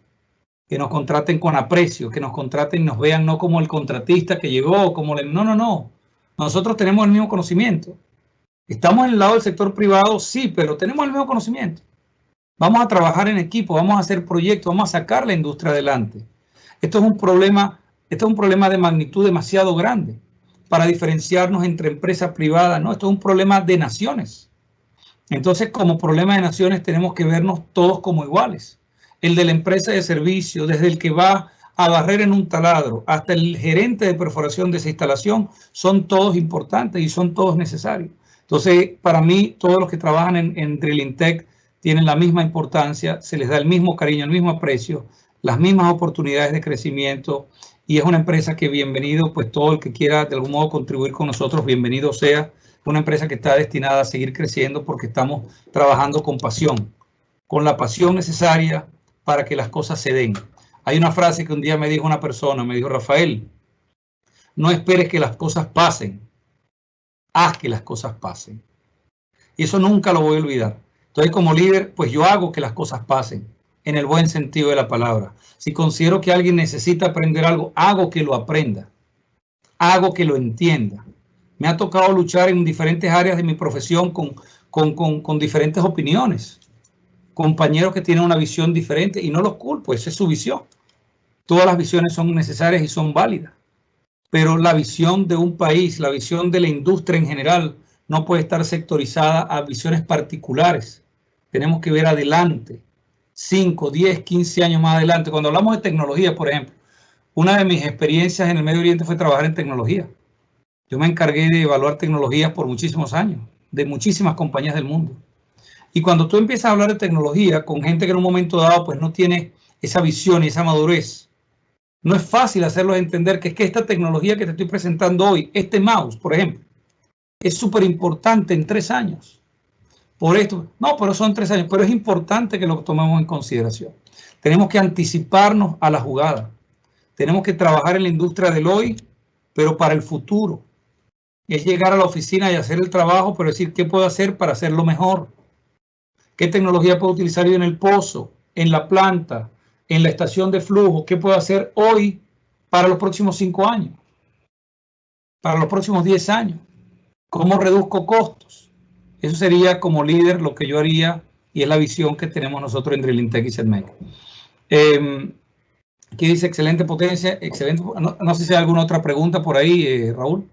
que nos contraten con aprecio, que nos contraten y nos vean no como el contratista que llegó, como no. Nosotros tenemos el mismo conocimiento. Estamos en el lado del sector privado, sí, pero tenemos el mismo conocimiento. Vamos a trabajar en equipo, vamos a hacer proyectos, vamos a sacar la industria adelante. Esto es un problema de magnitud demasiado grande para diferenciarnos entre empresas privadas. No, esto es un problema de naciones. Entonces, como problema de naciones, tenemos que vernos todos como iguales. El de la empresa de servicio, desde el que va a barrer en un taladro hasta el gerente de perforación de esa instalación, son todos importantes y son todos necesarios. Entonces, para mí, todos los que trabajan en Drilling Tech tienen la misma importancia, se les da el mismo cariño, el mismo aprecio, las mismas oportunidades de crecimiento, y es una empresa que bienvenido, pues todo el que quiera de algún modo contribuir con nosotros, bienvenido sea. Una empresa que está destinada a seguir creciendo porque estamos trabajando con pasión, con la pasión necesaria para que las cosas se den. Hay una frase que un día me dijo una persona, me dijo: Rafael, no esperes que las cosas pasen, haz que las cosas pasen. Y eso nunca lo voy a olvidar. Entonces, como líder, pues yo hago que las cosas pasen, en el buen sentido de la palabra. Si considero que alguien necesita aprender algo, hago que lo aprenda, hago que lo entienda. Me ha tocado luchar en diferentes áreas de mi profesión con diferentes opiniones, compañeros que tienen una visión diferente, y no los culpo, esa es su visión. Todas las visiones son necesarias y son válidas, pero la visión de un país, la visión de la industria en general, no puede estar sectorizada a visiones particulares. Tenemos que ver adelante, 5, 10, 15 años más adelante. Cuando hablamos de tecnología, por ejemplo, una de mis experiencias en el Medio Oriente fue trabajar en tecnología. Yo me encargué de evaluar tecnologías por muchísimos años, de muchísimas compañías del mundo. Y cuando tú empiezas a hablar de tecnología con gente que en un momento dado pues no tiene esa visión y esa madurez, no es fácil hacerlos entender que es que esta tecnología que te estoy presentando hoy, este mouse, por ejemplo, es súper importante en 3 años. Por esto, no, pero son 3 años, pero es importante que lo tomemos en consideración. Tenemos que anticiparnos a la jugada. Tenemos que trabajar en la industria del hoy, pero para el futuro. Es llegar a la oficina y hacer el trabajo, pero decir qué puedo hacer para hacerlo mejor. ¿Qué tecnología puedo utilizar yo en el pozo, en la planta, en la estación de flujo? ¿Qué puedo hacer hoy para los próximos 5 años? Para los próximos 10 años. ¿Cómo reduzco costos? Eso sería como líder lo que yo haría, y es la visión que tenemos nosotros en Drilling Tech y CEDMEC. Aquí dice excelente potencia, excelente. No sé si hay alguna otra pregunta por ahí, Raúl.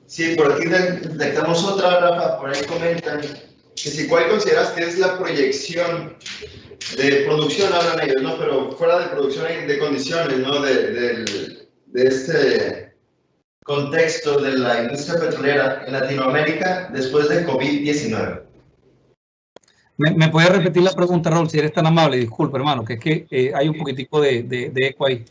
Sí, por aquí detectamos otra, Rafa, por ahí comentan que si cuál consideras que es la proyección de producción, hablan ellos, ¿no? Pero fuera de producción de condiciones, ¿no? De este contexto de la industria petrolera en Latinoamérica después de COVID-19.
¿Me puedes repetir la pregunta, Raúl, si eres tan amable? Disculpe, hermano, que es que hay un poquitico de eco ahí.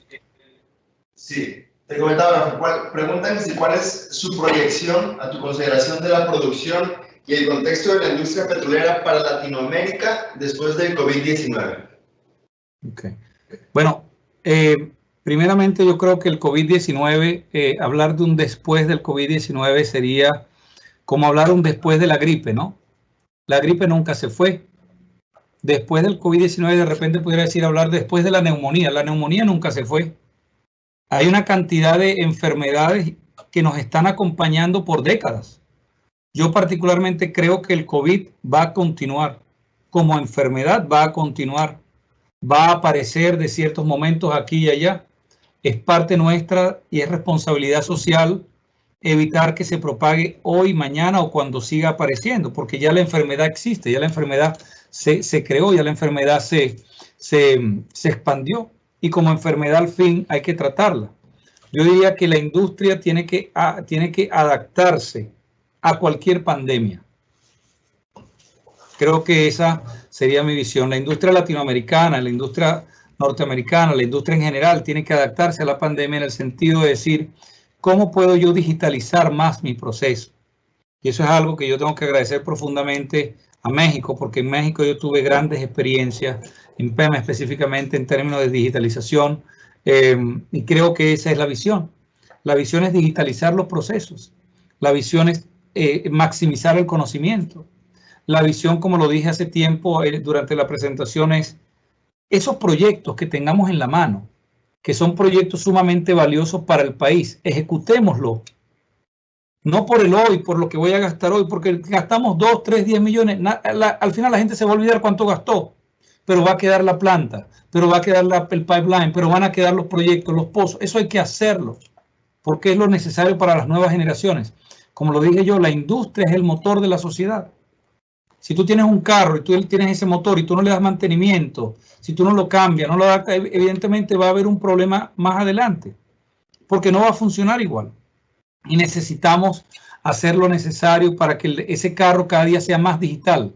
Sí, te comentaba, preguntan si cuál es su proyección a tu consideración de la producción y el contexto de la industria petrolera para Latinoamérica después del COVID-19.
Ok. Bueno, primeramente yo creo que el COVID-19, hablar de un después del COVID-19 sería como hablar un después de la gripe, ¿no? La gripe nunca se fue. Después del COVID-19 de repente pudiera decir hablar después de la neumonía. La neumonía nunca se fue. Hay una cantidad de enfermedades que nos están acompañando por décadas. Yo particularmente creo que el COVID va a continuar. Como enfermedad va a continuar. Va a aparecer de ciertos momentos aquí y allá. Es parte nuestra y es responsabilidad social evitar que se propague hoy, mañana o cuando siga apareciendo, porque ya la enfermedad existe, ya la enfermedad se creó, ya la enfermedad se expandió, y como enfermedad al fin hay que tratarla. Yo diría que la industria tiene que adaptarse a cualquier pandemia. Creo que esa sería mi visión. La industria latinoamericana, la industria norteamericana, la industria en general tiene que adaptarse a la pandemia en el sentido de decir, ¿cómo puedo yo digitalizar más mi proceso? Y eso es algo que yo tengo que agradecer profundamente a México, porque en México yo tuve grandes experiencias, en PEMA específicamente en términos de digitalización, y creo que esa es la visión. La visión es digitalizar los procesos. La visión es maximizar el conocimiento. La visión, como lo dije hace tiempo durante la presentación, es esos proyectos que tengamos en la mano, que son proyectos sumamente valiosos para el país, ejecutémoslo. No por el hoy, por lo que voy a gastar hoy, porque gastamos 2, 3, 10 millones. Al final la gente se va a olvidar cuánto gastó. pero va a quedar la planta, pero va a quedar el pipeline, pero van a quedar los proyectos, los pozos. Eso hay que hacerlo, porque es lo necesario para las nuevas generaciones. Como lo dije yo, la industria es el motor de la sociedad. Si tú tienes un carro y tú tienes ese motor y tú no le das mantenimiento, si tú no lo cambias, no lo adaptas, evidentemente va a haber un problema más adelante, porque no va a funcionar igual. Y necesitamos hacer lo necesario para que ese carro cada día sea más digital,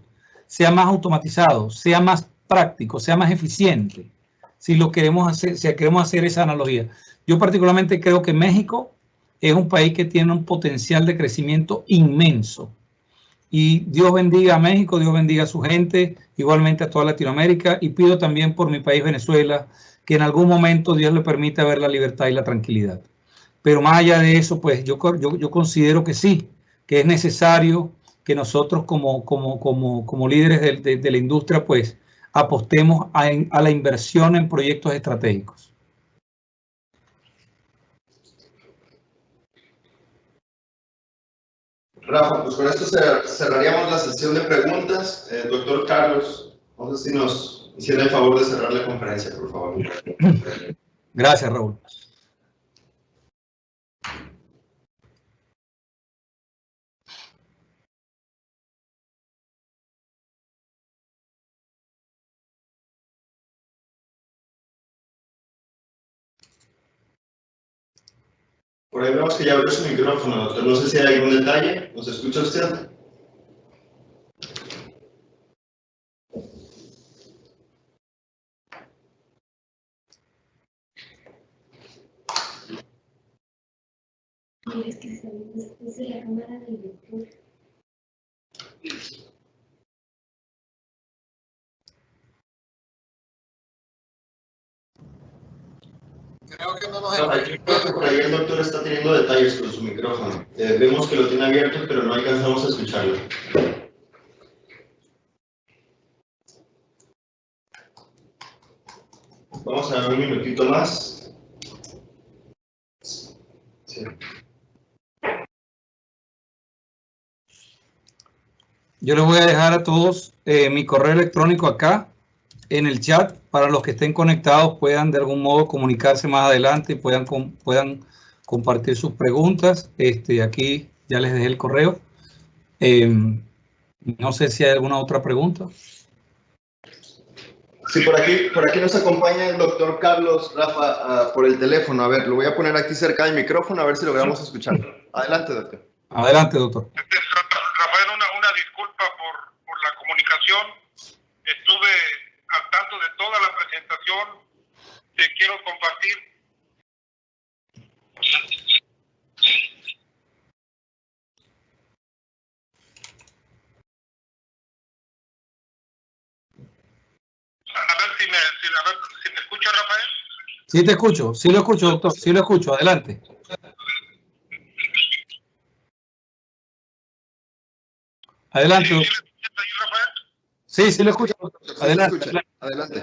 sea más automatizado, sea más práctico, sea más eficiente. Si lo queremos hacer, si queremos hacer esa analogía. Yo particularmente creo que México es un país que tiene un potencial de crecimiento inmenso. Y Dios bendiga a México, Dios bendiga a su gente, igualmente a toda Latinoamérica. Y pido también por mi país, Venezuela, que en algún momento Dios le permita ver la libertad y la tranquilidad. Pero más allá de eso, pues yo considero que sí, que es necesario que nosotros como líderes de la industria, pues apostemos a la inversión en proyectos estratégicos.
Rafa, pues con esto cerraríamos la sesión de preguntas. Doctor Carlos, no sé si nos hiciera el favor de cerrar la conferencia, por favor.
Gracias, Raúl.
Por ahí vemos que ya abrió su micrófono, doctor. No sé si hay algún detalle. ¿Nos escucha usted?
Es que se la cámara del doctor.
Creo que no nos
Creo que por ahí el doctor está teniendo detalles con su micrófono. Vemos que lo tiene abierto, pero no alcanzamos a escucharlo. Vamos a dar un minutito más. Sí.
Yo les voy a dejar a todos mi correo electrónico acá en el chat para los que estén conectados puedan de algún modo comunicarse más adelante, puedan compartir sus preguntas. Aquí ya les dejé el correo. No sé si hay alguna otra pregunta.
Sí, por aquí nos acompaña el doctor Carlos, Rafa, por el teléfono. A ver, lo voy a poner aquí cerca del micrófono a ver si logramos escucharlo. Adelante, doctor.
Adelante, doctor.
Rafael, una disculpa por la comunicación. Estuve al tanto de toda la presentación. Te quiero compartir. A ver si me escucha, Rafael.
Sí te escucho, sí lo escucho, doctor, sí lo escucho. Adelante. Adelante, doctor. Sí, sí lo escucho. Adelante.
Adelante.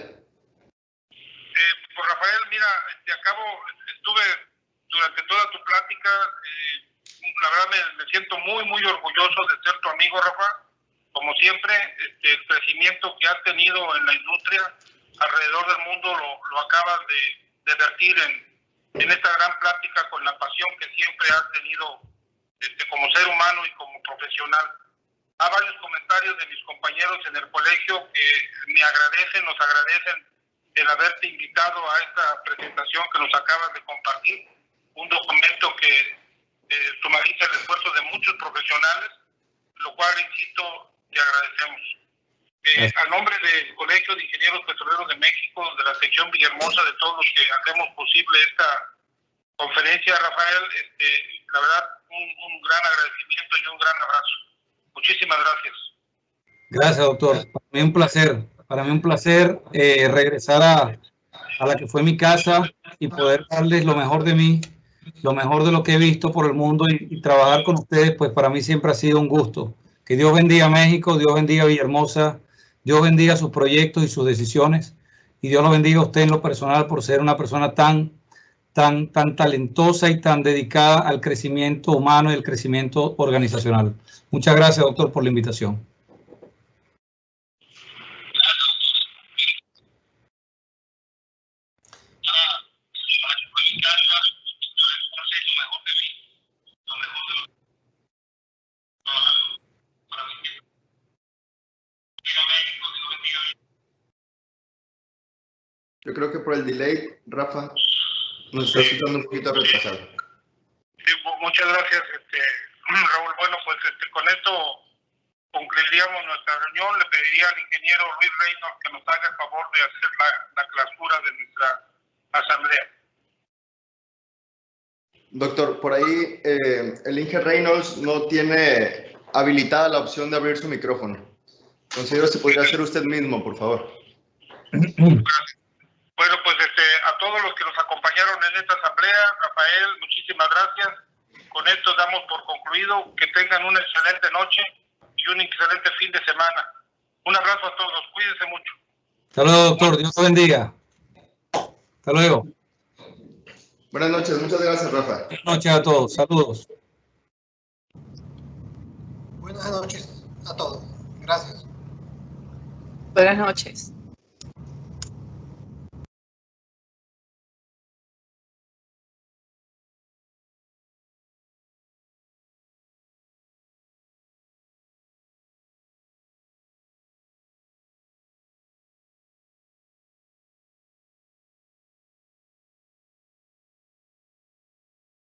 Pues Rafael, mira, estuve durante toda tu plática, la verdad me siento muy orgulloso de ser tu amigo, Rafa. Como siempre, el crecimiento que has tenido en la industria alrededor del mundo lo acabas de vertir en esta gran plática con la pasión que siempre has tenido como ser humano y como profesional. Hay varios comentarios de mis compañeros en el colegio que nos agradecen el haberte invitado a esta presentación que nos acabas de compartir, un documento que sumariza el esfuerzo de muchos profesionales, lo cual, insisto, te agradecemos. A nombre del Colegio de Ingenieros Petroleros de México, de la sección Villahermosa, de todos los que hacemos posible esta conferencia, Rafael, la verdad, un gran agradecimiento y un gran abrazo. Muchísimas gracias.
Gracias, doctor. Para mí un placer regresar a la que fue mi casa y poder darles lo mejor de mí, lo mejor de lo que he visto por el mundo y trabajar con ustedes, pues para mí siempre ha sido un gusto. Que Dios bendiga a México, Dios bendiga a Villahermosa, Dios bendiga sus proyectos y sus decisiones, y Dios lo bendiga a usted en lo personal por ser una persona tan talentosa y tan dedicada al crecimiento humano y al crecimiento organizacional. Muchas gracias, doctor, por la invitación.
Yo creo que por el delay, Rafa, nos está escuchando un poquito retrasado.
Sí, muchas gracias, Raúl. Bueno, pues con esto concluiríamos nuestra reunión. Le pediría al ingeniero Luis Reynolds que nos haga el favor de hacer la clausura de nuestra asamblea.
Doctor, por ahí el Inge Reynolds no tiene habilitada la opción de abrir su micrófono. Considero si podría ser usted mismo, por favor.
Gracias. Bueno, pues a todos los que nos acompañaron en esta asamblea, Rafael, muchísimas gracias. Con esto damos por concluido. Que tengan una excelente noche y un excelente fin de semana. Un abrazo a todos. Cuídense mucho.
Hasta luego, doctor. Dios te bendiga. Hasta luego.
Buenas noches. Muchas gracias, Rafa.
Buenas noches a todos. Saludos.
Buenas noches a todos. Gracias.
Buenas noches.